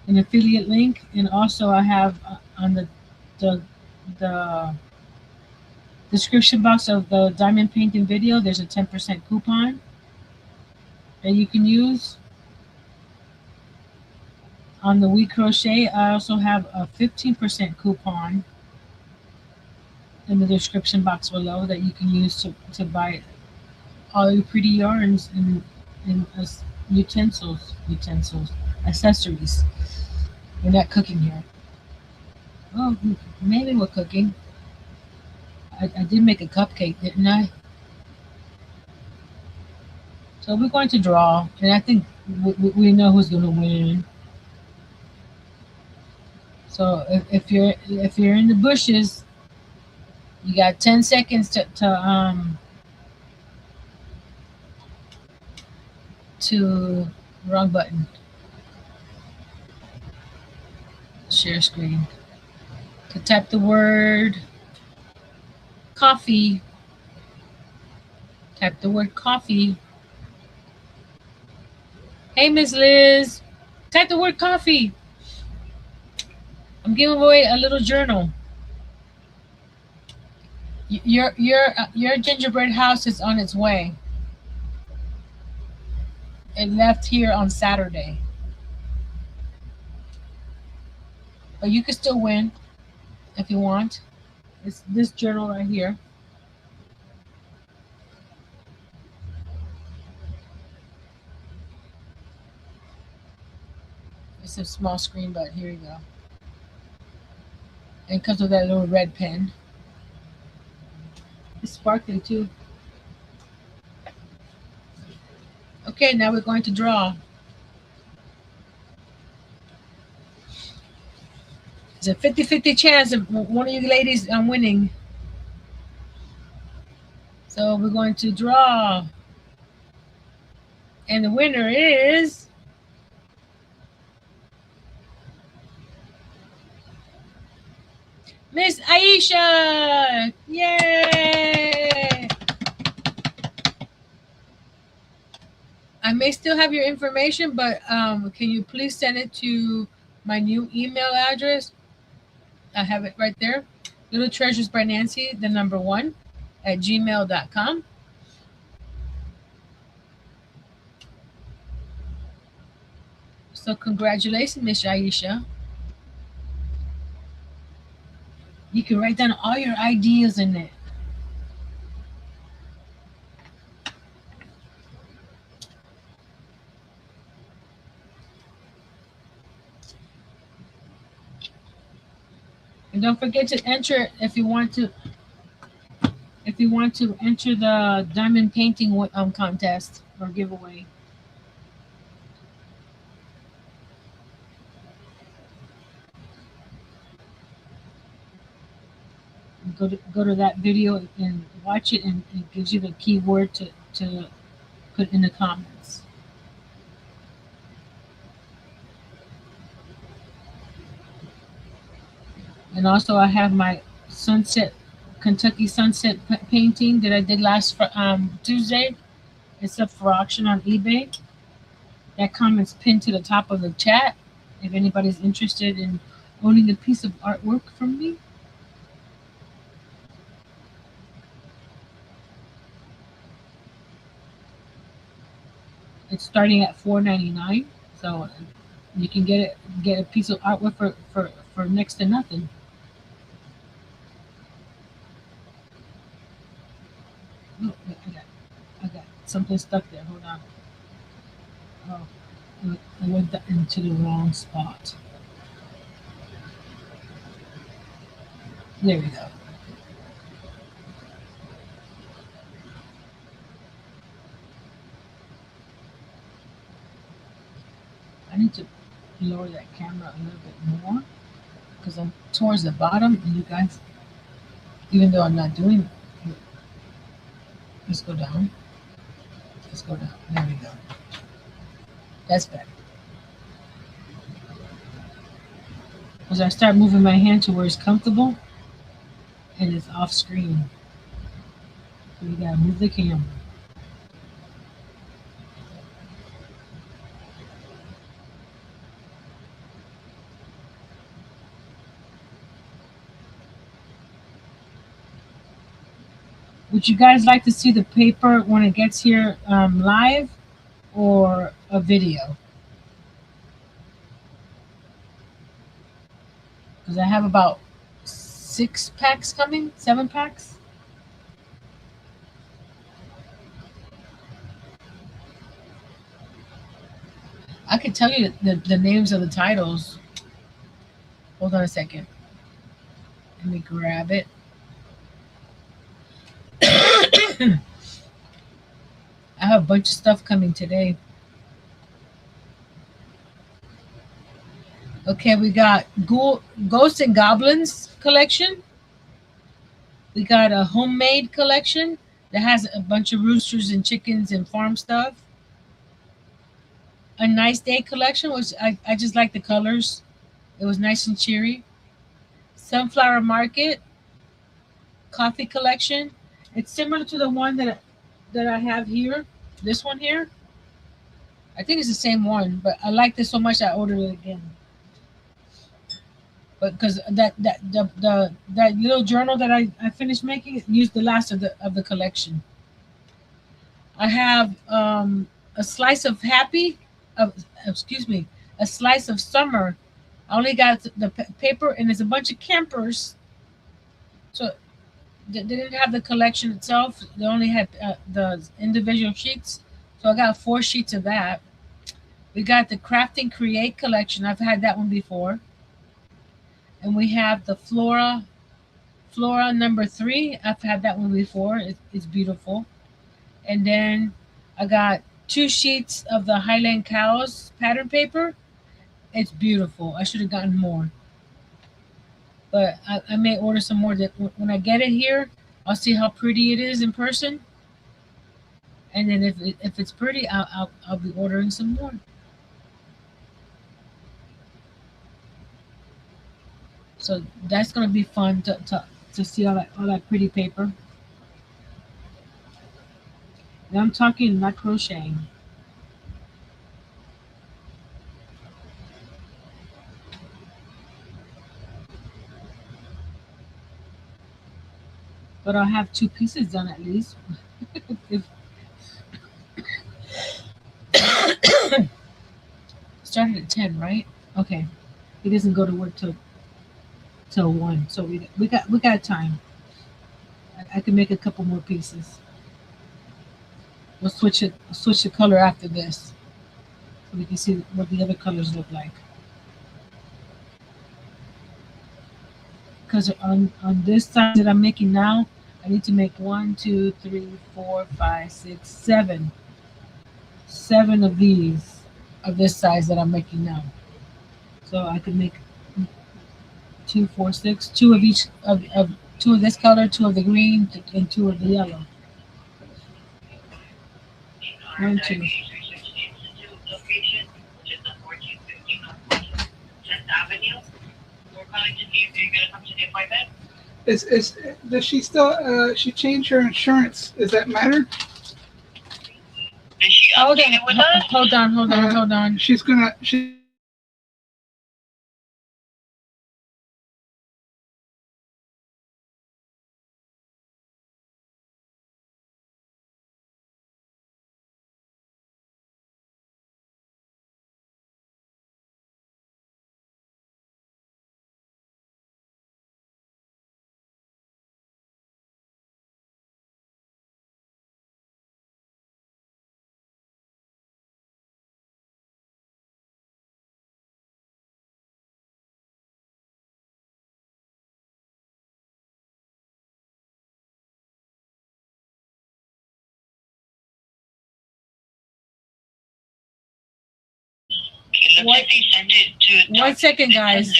affiliate link, and also I have on the description box of the diamond painting video, there's a 10% coupon that you can use. On the We Crochet, I also have a 15% coupon in the description box below that you can use to buy all your pretty yarns and utensils, accessories. We're not cooking here. Oh, maybe we're cooking. I did make a cupcake, didn't I? So we're going to draw, and I think we know who's going to win. So if you're in the bushes, you got 10 seconds to wrong button. Share screen. To type the word coffee. Type the word coffee. Hey, Miss Liz. Type the word coffee. I'm giving away a little journal. Your gingerbread house is on its way. It left here on Saturday. But you can still win if you want. It's this journal right here. It's a small screen, but here you go. And it comes with that little red pen. It's sparkly too. Okay, now we're going to draw. It's a 50-50 chance of one of you ladies winning. So we're going to draw. And the winner is Miss Aisha. Yay! I may still have your information, but can you please send it to my new email address? I have it right there. Little Treasures by Nancy, the number 1 at gmail.com. So congratulations, Miss Aisha. You can write down all your ideas in it. And don't forget to enter if you want to enter the diamond painting contest or giveaway. Go to that video and watch it, and it gives you the keyword to put in the comments. And also I have my Kentucky sunset painting that I did last Tuesday. It's up for auction on eBay. That comment's pinned to the top of the chat if anybody's interested in owning a piece of artwork from me. It's starting at $4.99, so you can get a piece of artwork for next to nothing. something stuck there. Hold on. Oh, I went into the wrong spot. There we go. I need to lower that camera a little bit more because I'm towards the bottom and you guys, even though I'm not doing it, let's go down. Let's go down. There we go. That's better. As I start moving my hand to where it's comfortable and it's off screen. So you gotta move the camera. Would you guys like to see the paper when it gets here live or a video? Because I have about 6 packs coming, 7 packs. I could tell you the names of the titles. Hold on a second. Let me grab it. I have a bunch of stuff coming today. Okay, we got Ghosts and Goblins collection. We got a homemade collection that has a bunch of roosters and chickens and farm stuff. A nice day collection, which I just like the colors. It was nice and cheery. Sunflower Market coffee collection. It's similar to the one that I have here. This one here. I think it's the same one, but I liked it so much I ordered it again. But because that little journal that I finished making used the last of the collection. I have a slice of happy, of excuse me, a slice of summer. I only got the paper, and there's a bunch of campers. So they didn't have the collection itself. They only had the individual sheets. So I got 4 sheets of that. We got the Craft and Create collection. I've had that one before. And we have the Flora number 3. I've had that one before. It's beautiful. And then I got 2 sheets of the Highland Cows pattern paper. It's beautiful. I should have gotten more. But I may order some more. That when I get it here, I'll see how pretty it is in person. And then if it's pretty, I'll be ordering some more. So that's gonna be fun to see all that pretty paper. And I'm talking not crocheting. But I'll have 2 pieces done at least. If started at 10, right? Okay. He doesn't go to work till 1, so we got time. I can make a couple more pieces. We'll switch the color after this, so we can see what the other colors look like. Because on this size that I'm making now, I need to make 1, 2, 3, 4, 5, 6, 7 of these of this size that I'm making now. So I could make 2, 4, 6, 2 of each of 2 of this color, 2 of the green, and 2 of the yellow. 1, 2. Does she still she changed her insurance? Does that matter? Is she updated with us? Hold on. She's What? They send it to 1 second, guys.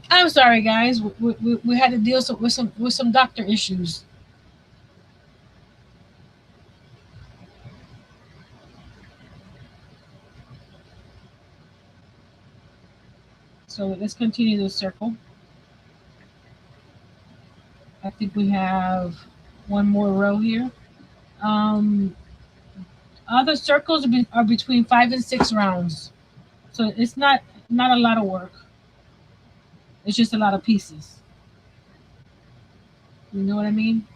I'm sorry, guys. We had to deal with some doctor issues. So let's continue the circle. I think we have one more row here. Other circles are between 5 and 6 rounds, so it's not a lot of work. It's just a lot of pieces. You know what I mean?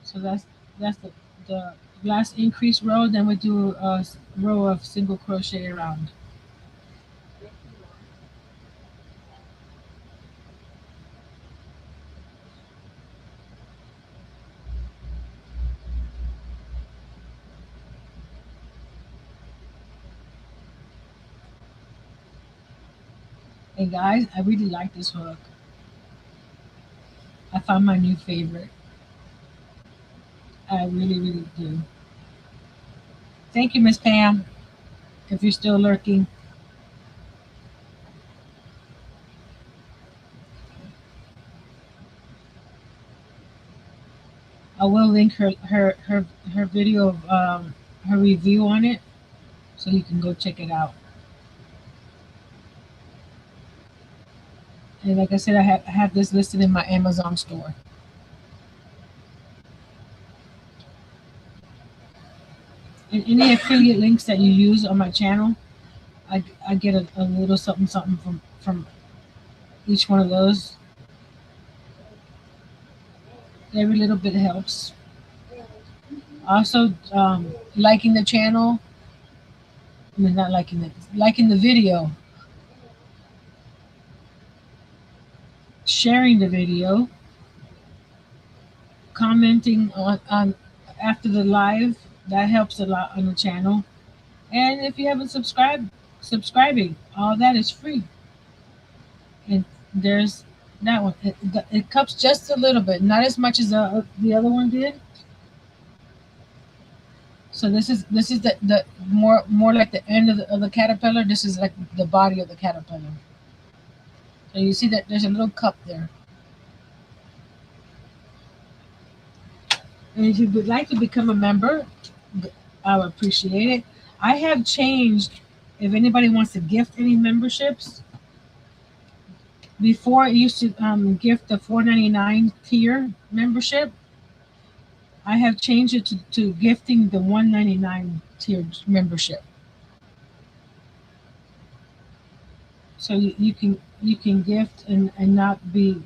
So that's the last increase row. Then we do a row of single crochet around. And guys, I really like this hook. I found my new favorite. I really, really do. Thank you, Miss Pam, if you're still lurking. I will link her video of her review on it, so you can go check it out. And like I said, I have this listed in my Amazon store. And any affiliate links that you use on my channel, I get a little something from each one of those. Every little bit helps. Also, liking the channel. I mean, not liking it, liking the video, sharing the video, commenting on after the live. That helps a lot on the channel. And if you haven't subscribing, all that is free. And there's that one. It cups just a little bit, not as much as the other one did. So this is the more like the end of the caterpillar. This is like the body of the caterpillar. So you see that there's a little cup there. And if you would like to become a member, I would appreciate it. I have changed. If anybody wants to gift any memberships, before I used to gift the $4.99 tier membership. I have changed it to gifting the $1.99 tier membership. So you can gift and not be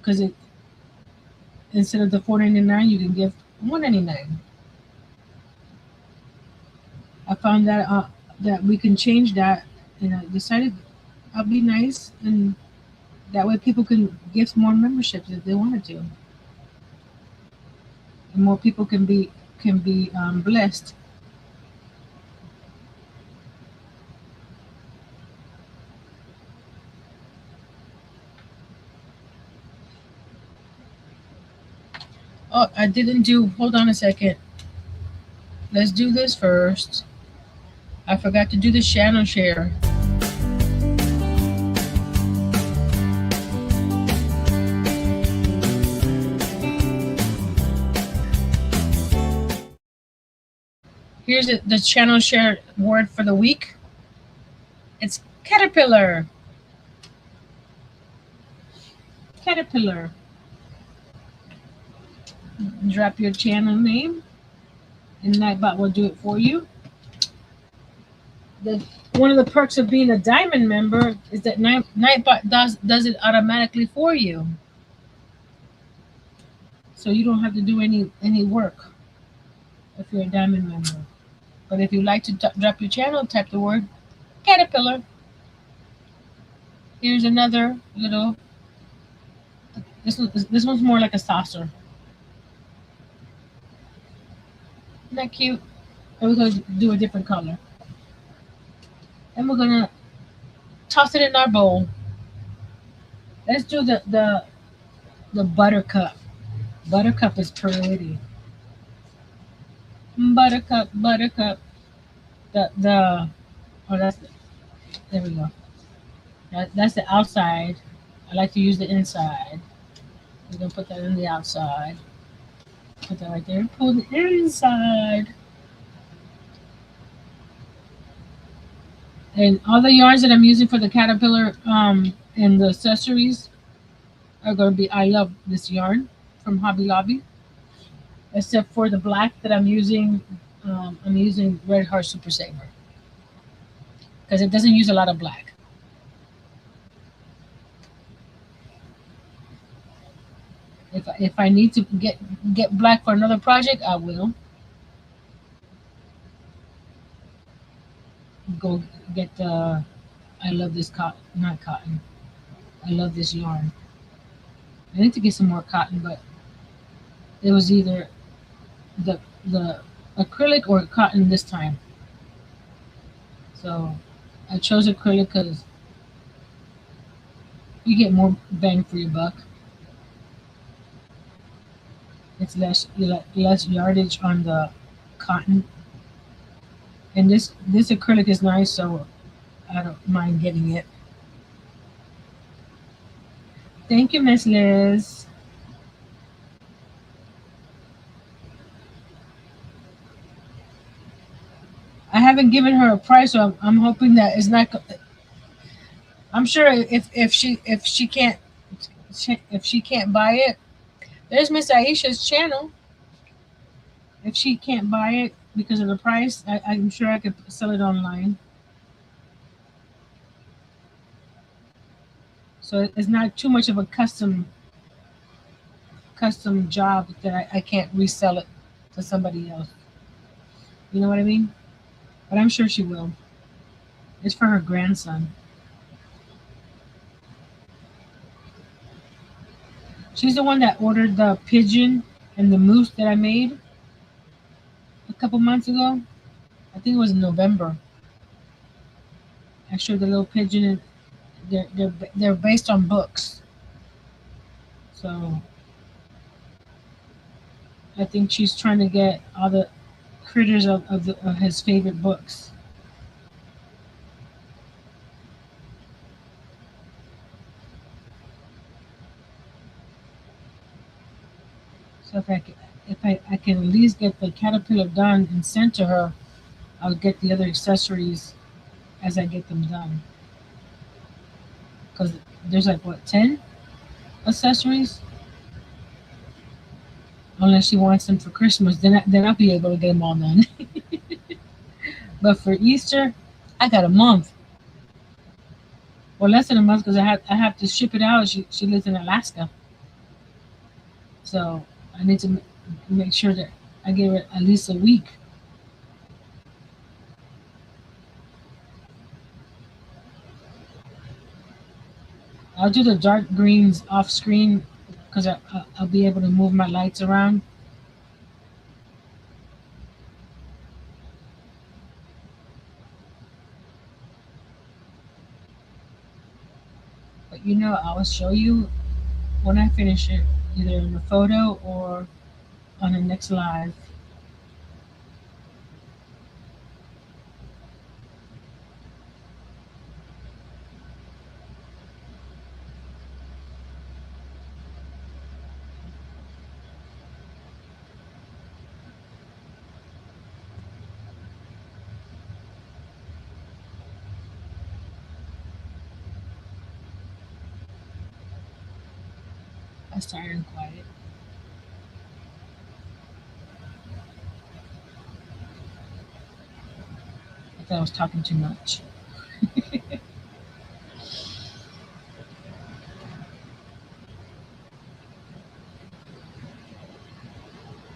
because it instead of the $4.99, you can give $1.99. I found that we can change that, and I decided I'll be nice, and that way people can gift more memberships if they wanted to, and more people can be blessed. Oh, I didn't do. Hold on a second. Let's do this first. I forgot to do the channel share. Here's the channel share word for the week. It's caterpillar. Caterpillar. Drop your channel name, and Nightbot will do it for you. One of the perks of being a diamond member is that Nightbot does it automatically for you, so you don't have to do any work if you're a diamond member. But if you like to drop your channel, type the word caterpillar. Here's another little. This one's more like a saucer. Isn't that cute? And we're going to do a different color. And we're going to toss it in our bowl. Let's do the buttercup. Buttercup is pretty. Buttercup. Oh, there we go. That's the outside. I like to use the inside. We're going to put that in the outside. Put that right there. Pull the inside. And all the yarns that I'm using for the caterpillar and the accessories are going to be I Love This yarn from Hobby Lobby. Except for the black that I'm using Red Heart Super Saver. Because it doesn't use a lot of black. If I need to get black for another project, I will. Go get the I Love This cotton, not cotton. I Love This yarn. I need to get some more cotton, but it was either the acrylic or cotton this time. So I chose acrylic because you get more bang for your buck. It's less yardage on the cotton. And this acrylic is nice, so I don't mind getting it. Thank you, Miss Liz. I haven't given her a price, so I'm hoping that it's not. I'm sure if she can't buy it, there's Miss Aisha's channel. If she can't buy it because of the price, I'm sure I could sell it online. So it's not too much of a custom job that I can't resell it to somebody else. You know what I mean? But I'm sure she will. It's for her grandson. She's the one that ordered the pigeon and the moose that I made a couple months ago. I think it was in November. I showed the little pigeon. They're based on books. So I think she's trying to get all the critters of his favorite books. So if I can at least get the caterpillar done and sent to her, I'll get the other accessories as I get them done. Because there's like, what, 10 accessories? Unless she wants them for Christmas, then I'll be able to get them all done. But for Easter, I got a month. Well, less than a month because I have to ship it out. She lives in Alaska. So I need to make sure that I give it at least a week. I'll do the dark greens off screen because I'll be able to move my lights around. But I'll show you when I finish it, either in the photo or on the next live. I started quiet. I thought I was talking too much.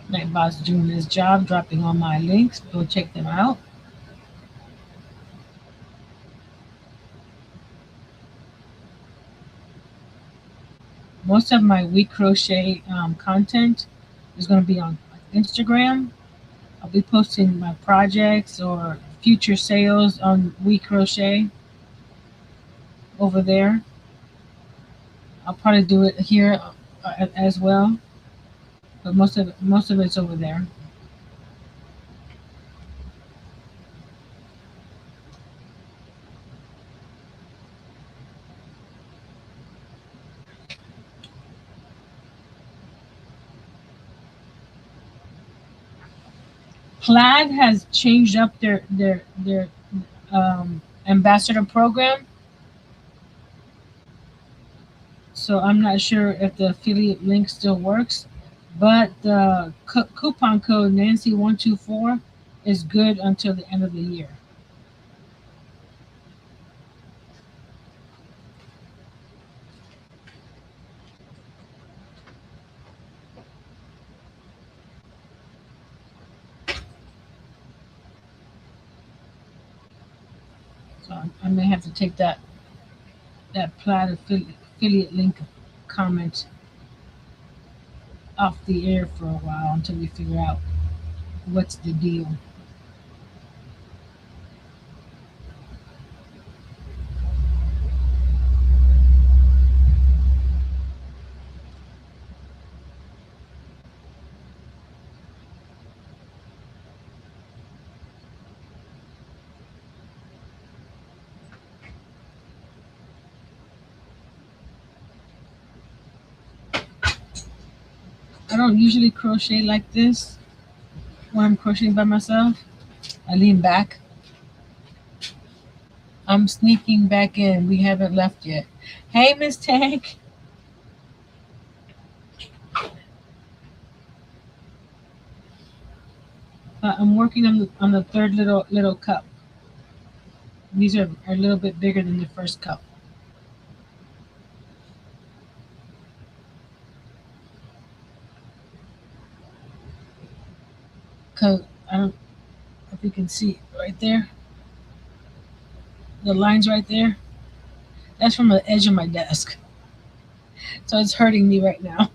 Nightbot's doing his job, dropping all my links. Go check them out. Most of my week crochet content is going to be on Instagram. I'll be posting my projects or future sales on week crochet over there. I'll probably do it here as well, but most of it's over there. Plaid has changed up their ambassador program, so I'm not sure if the affiliate link still works. But the coupon code Nancy124 is good until the end of the year. So I may have to take that Plaid affiliate link comment off the air for a while until we figure out what's the deal. I don't usually crochet like this when I'm crocheting by myself. I lean back. I'm sneaking back in. We haven't left yet. Hey, Miss Tank. I'm working on the third little cup. These are a little bit bigger than the first cup. Cause I don't know if you can see right there. The lines right there. That's from the edge of my desk. So it's hurting me right now.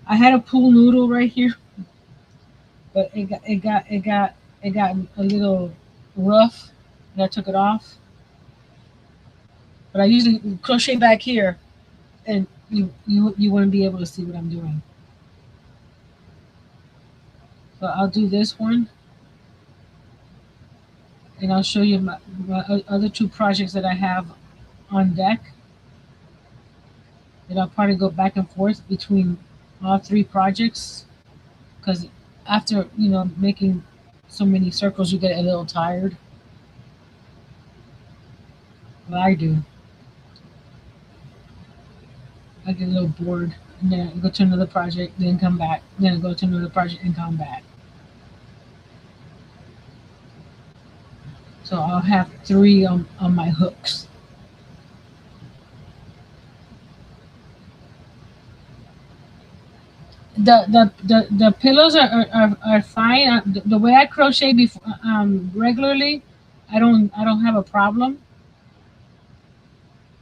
I had a pool noodle right here, but it got a little rough, and I took it off. But I usually crochet back here, and you wouldn't be able to see what I'm doing. So I'll do this one, and I'll show you my other two projects that I have on deck. And I'll probably go back and forth between all three projects, because after making so many circles, you get a little tired. Well, I do. I get a little bored, and then I go to another project, then come back, then I go to another project and come back. So I'll have three on my hooks. The pillows are fine. The way I crochet before regularly, I don't have a problem.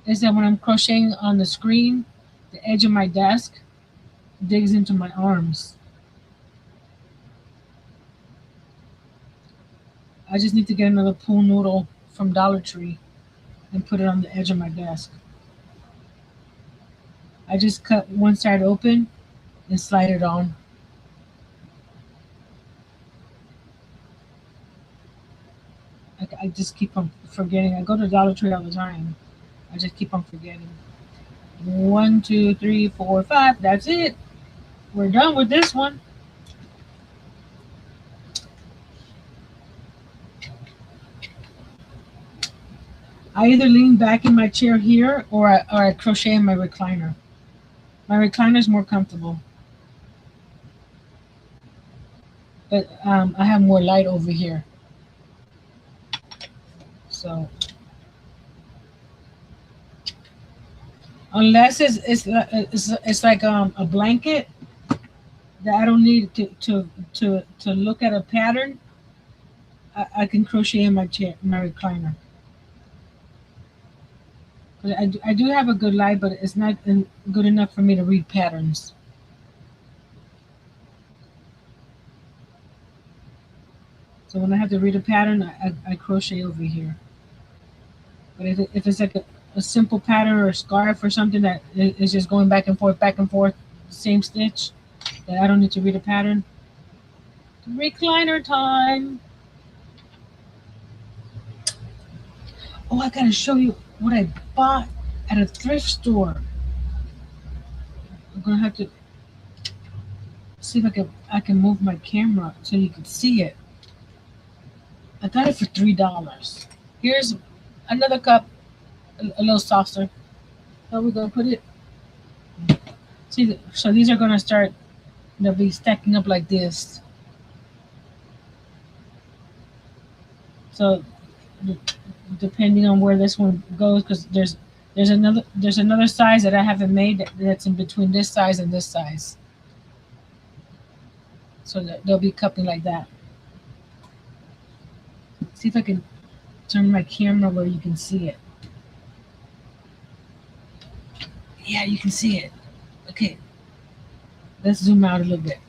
Is that when I'm crocheting on the screen, the edge of my desk digs into my arms. I just need to get another pool noodle from Dollar Tree and put it on the edge of my desk. I just cut one side open and slide it on. I just keep on forgetting. I go to Dollar Tree all the time. I just keep on forgetting. One, two, three, four, five. That's it. We're done with this one. I either lean back in my chair here or I crochet in my recliner. My recliner is more comfortable, but I have more light over here. So unless it's like a blanket that I don't need to look at a pattern, I can crochet in my chair, my recliner. But I do have a good light, but it's not good enough for me to read patterns. So when I have to read a pattern, I crochet over here. But if it's like a simple pattern or a scarf or something that is just going back and forth, same stitch, that I don't need to read a pattern. Recliner time. Oh, I gotta show you what I bought at a thrift store. I'm gonna have to see if I can move my camera so you can see it. I got it for $3. Here's another cup, a little softer. How we gonna put it? See, so these are gonna start. They'll be stacking up like this. So depending on where this one goes, because there's another size that I haven't made that's in between this size and this size. So they'll be cupping like that. See if I can turn my camera where you can see it. Yeah, you can see it. Okay. Let's zoom out a little bit.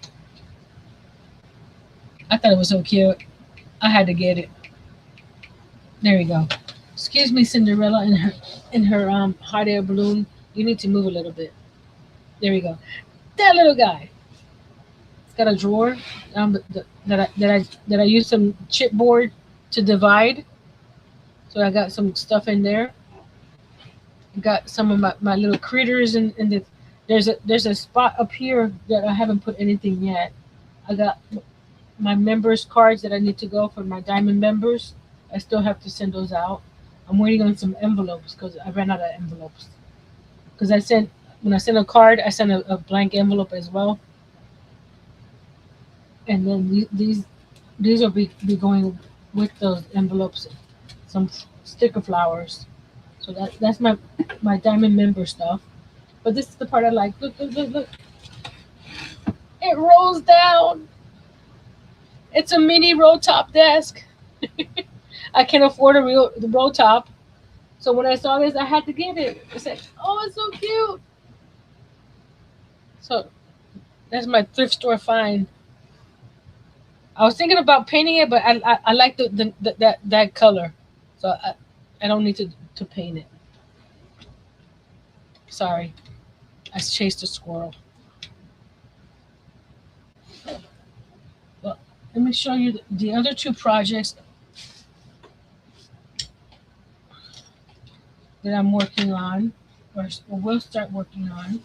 I thought it was so cute. I had to get it. There we go. Excuse me, Cinderella in her hot air balloon. You need to move a little bit. There we go. That little guy. It's got a drawer that I used some chipboard to divide. So I got some stuff in there. Got some of my little critters and there's a spot up here that I haven't put anything yet. I got my members cards that I need to go for my diamond members. I still have to send those out. I'm waiting on some envelopes because I ran out of envelopes. Because when I send a card, I send a blank envelope as well. And then these will be going with those envelopes. Some sticker flowers. So that's my diamond member stuff. But this is the part I like. Look. It rolls down. It's a mini roll top desk. I can't afford the roll top. So when I saw this, I had to get it. I said, oh, it's so cute. So that's my thrift store find. I was thinking about painting it, but I like that color. So I don't need to paint it. Sorry. I chased a squirrel. Well, let me show you the other two projects that I'm working on, or will start working on.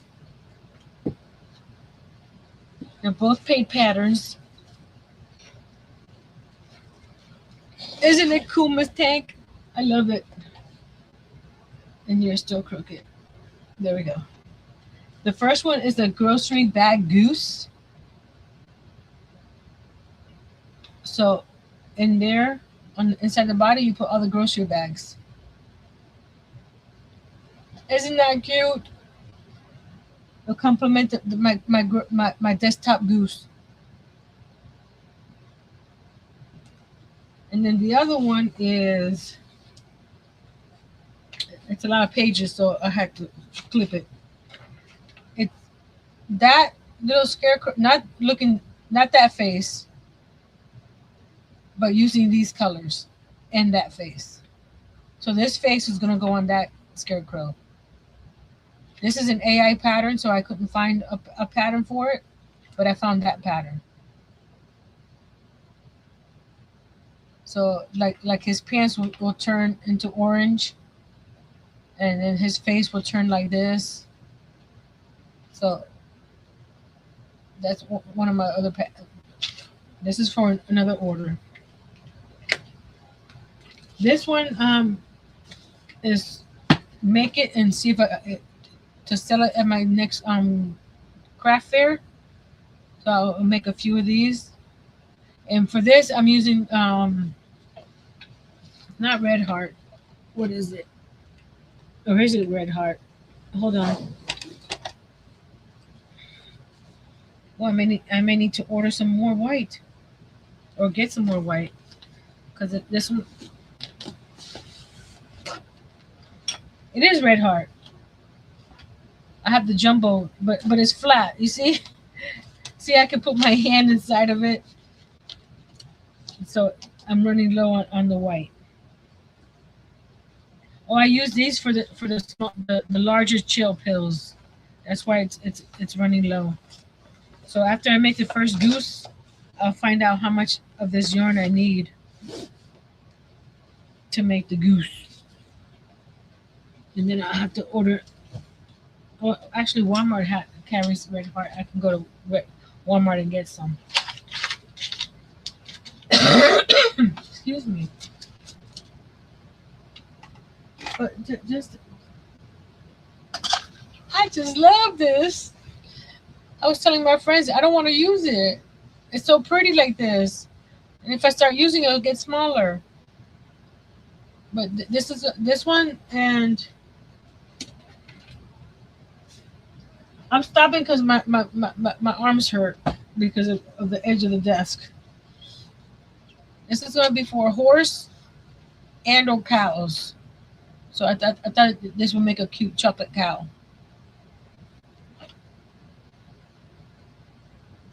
They're both paid patterns. Isn't it cool, Miss Tank? I love it. And you're still crooked. There we go. The first one is the grocery bag goose. So in there, inside the body, you put all the grocery bags. Isn't that cute? It'll complement my desktop goose. And then the other one is, it's a lot of pages, so I had to clip it. It's that little scarecrow, not that face, but using these colors and that face. So this face is gonna go on that scarecrow. This is an AI pattern, so I couldn't find a pattern for it, but I found that pattern. So like his pants will turn into orange, and then his face will turn like this. So that's one of my other this is for another order. This one is make it and see if to sell it at my next craft fair. So I'll make a few of these. And for this I'm using not red heart. What is it? Or is it red heart? Hold on. Well, I may need to order some more white, or get some more white, because this one, it is red heart. I have the jumbo, but it's flat. You see, see, I can put my hand inside of it. So I'm running low on the white. Oh, I use these for the larger chill pills. That's why it's running low. So after I make the first goose, I'll find out how much of this yarn I need to make the goose. And then I'll have to order. Well, actually, Walmart carries red heart. I can go to Walmart and get some. Excuse me. But I just love this. I was telling my friends I don't want to use it. It's so pretty like this, and if I start using it, it'll get smaller. But this is this one, and I'm stopping because my arms hurt because of the edge of the desk. This is going to be for a horse and or cows. So I thought this would make a cute chocolate cow.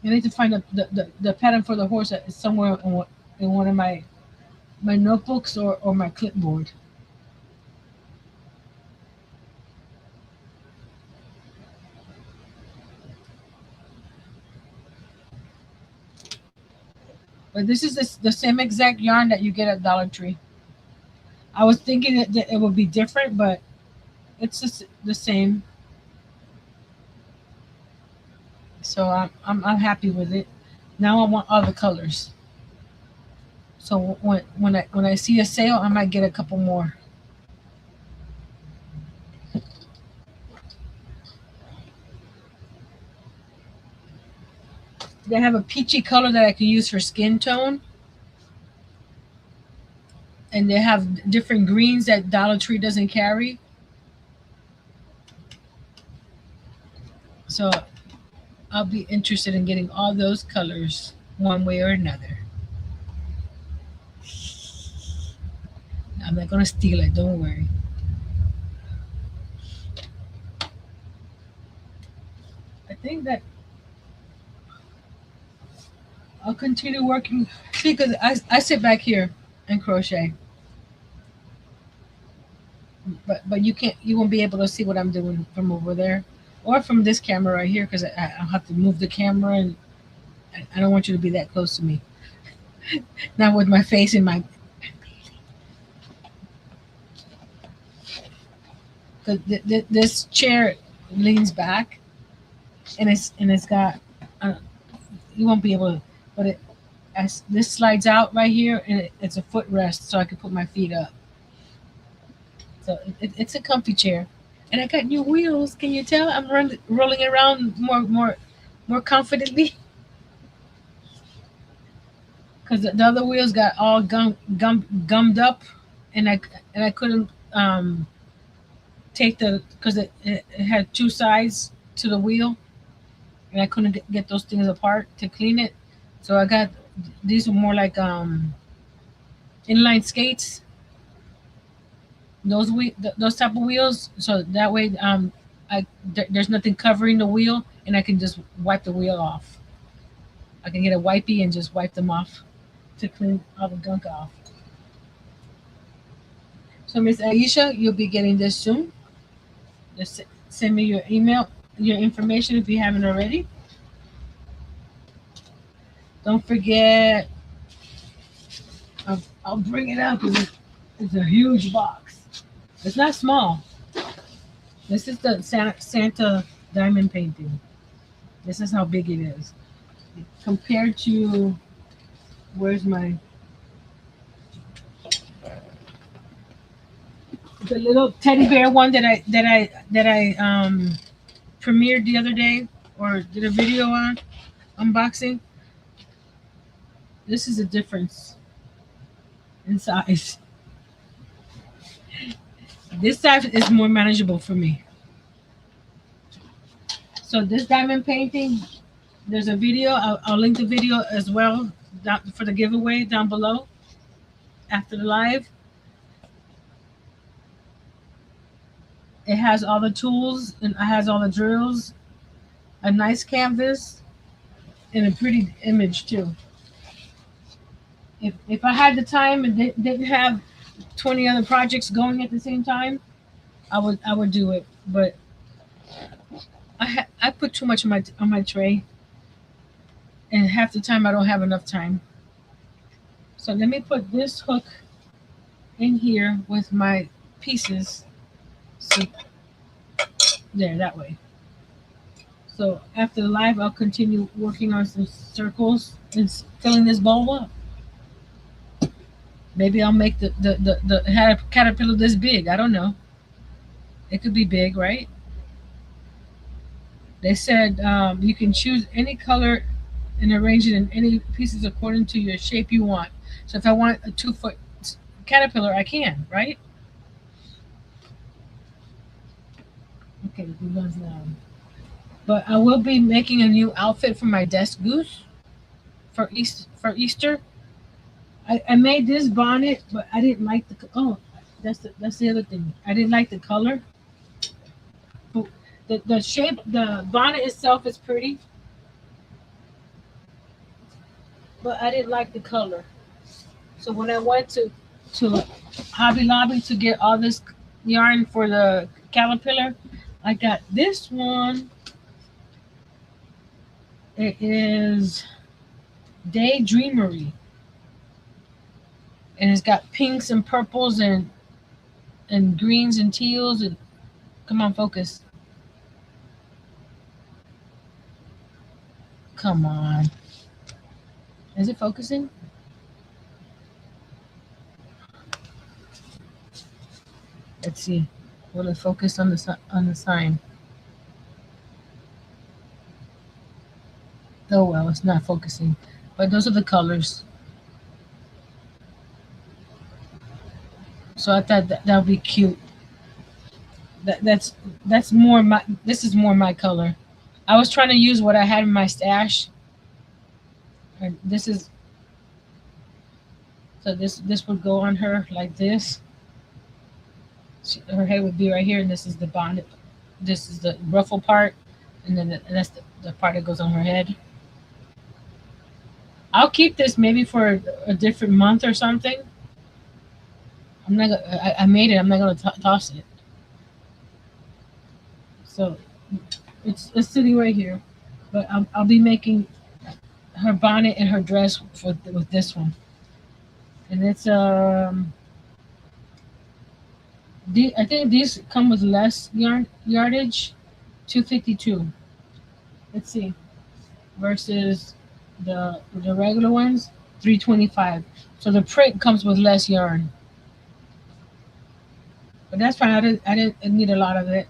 I need to find the pattern for the horse that is somewhere in one of my notebooks or my clipboard. But this is the same exact yarn that you get at Dollar Tree. I was thinking that it would be different, but it's the same. So I'm happy with it. Now I want all the colors. So when I see a sale, I might get a couple more. They have a peachy color that I can use for skin tone. And they have different greens that Dollar Tree doesn't carry. So I'll be interested in getting all those colors one way or another. I'm not going to steal it, don't worry. I think that I'll continue working. See, because I sit back here and crochet. But you won't be able to see what I'm doing from over there or from this camera right here, because I'll have to move the camera, and I don't want you to be that close to me. Not with my face in my. Because this chair leans back, and it's got. You won't be able to, but this slides out right here, and it's a footrest, so I can put my feet up. So it's a comfy chair, and I got new wheels. Can you tell? I'm rolling around more confidently, because the other wheels got all gummed up, and I couldn't take because it had two sides, to the wheel, and I couldn't get those things apart to clean it. So I got these are more like inline skates. Those type of wheels. So that way there's nothing covering the wheel, and I can just wipe the wheel off. I can get a wipey and just wipe them off to clean all the gunk off. So Miss Aisha, you'll be getting this soon. Just send me your email, your information if you haven't already. Don't forget, I'll bring it up because it's a huge box. It's not small. This is the Santa diamond painting. This is how big it is. Compared to, where's my, the little teddy bear one that I premiered the other day or did a video on unboxing. This is a difference in size. This size is more manageable for me. So this diamond painting, there's a video. I'll link the video as well for the giveaway down below after the live. It has all the tools and it has all the drills, a nice canvas, and a pretty image too. If I had the time and didn't have 20 other projects going at the same time, I would do it. But I put too much on my tray, and half the time I don't have enough time. So let me put this hook in here with my pieces. So there, that way. So after the live, I'll continue working on some circles and filling this bowl up. Maybe I'll make the caterpillar this big. I don't know. It could be big, right? They said you can choose any color and arrange it in any pieces according to your shape you want. So if I want a 2-foot caterpillar, I can, right? Okay, he goes down. But I will be making a new outfit for my desk goose for Easter. I made this bonnet, but I didn't like that's the other thing. I didn't like the color. The shape, the bonnet itself is pretty, but I didn't like the color. So when I went to Hobby Lobby to get all this yarn for the caterpillar, I got this one. It is Daydreamery. And it's got pinks and purples and greens and teals and come on, focus. Come on. Is it focusing? Let's see. Will it focus on the sign? Oh well, it's not focusing. But those are the colors. So I thought that would be cute. That's more my. This is more my color. I was trying to use what I had in my stash. And this is. So this would go on her like this. Her head would be right here, and this is the bonnet. This is the ruffle part, and then that's the part that goes on her head. I'll keep this maybe for a different month or something. I'm not. I made it. I'm not gonna toss it. So it's sitting right here, but I'll be making her bonnet and her dress with this one, and it's I think these come with less yardage, 252. Let's see, versus the regular ones, 325. So the print comes with less yarn. But that's fine. I didn't need a lot of it.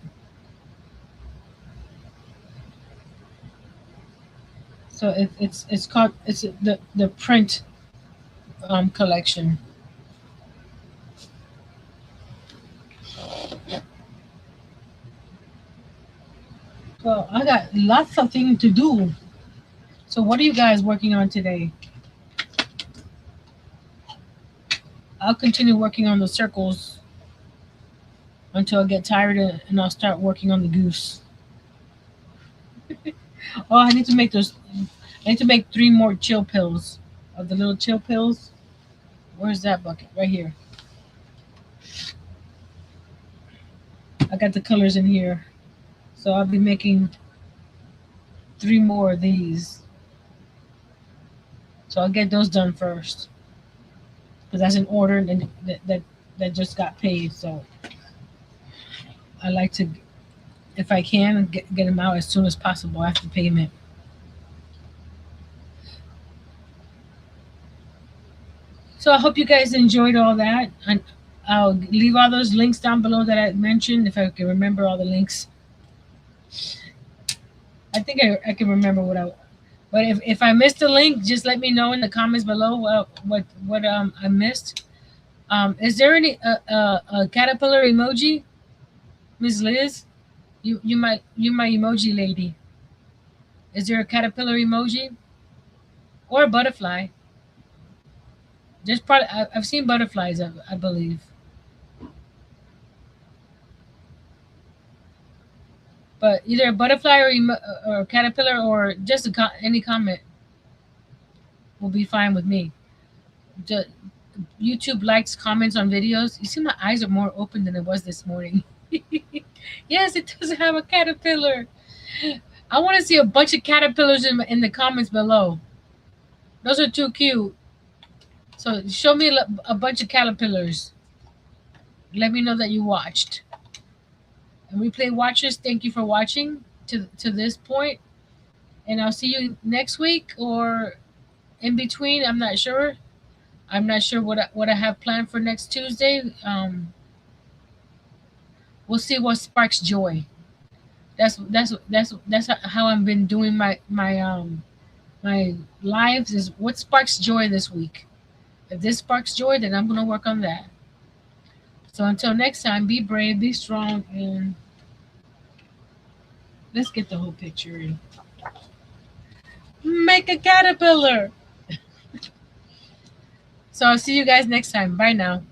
So it's called the print collection. Well, I got lots of things to do. So what are you guys working on today? I'll continue working on the circles until I get tired and I'll start working on the goose. Oh, I need to make those. I need to make 3 more chill pills of the little chill pills. Where's that bucket? Right here. I got the colors in here. So I'll be making 3 more of these. So I'll get those done first. Because that's an order that just got paid. So I like to, if I can, get them out as soon as possible after payment. So I hope you guys enjoyed all that. And I'll leave all those links down below that I mentioned if I can remember all the links. I think I can remember but if I missed a link, just let me know in the comments below what I missed. Is there any a caterpillar emoji, Ms. Liz? You my emoji lady. Is there a caterpillar emoji or a butterfly? There's probably I've seen butterflies, I believe. But either a butterfly or a caterpillar or just any comment will be fine with me. YouTube likes comments on videos. You see, my eyes are more open than it was this morning. Yes, it doesn't have a caterpillar. I want to see a bunch of caterpillars in the comments below. Those are too cute. So show me a bunch of caterpillars. Let me know that you watched. And replay watchers, thank you for watching to this point. And I'll see you next week or in between. I'm not sure. I'm not sure what I have planned for next Tuesday. We'll see what sparks joy. That's how I've been doing my lives, is what sparks joy this week. If this sparks joy, then I'm gonna work on that. So until next time, be brave, be strong, and let's get the whole picture in. Make a caterpillar. So I'll see you guys next time. Bye now.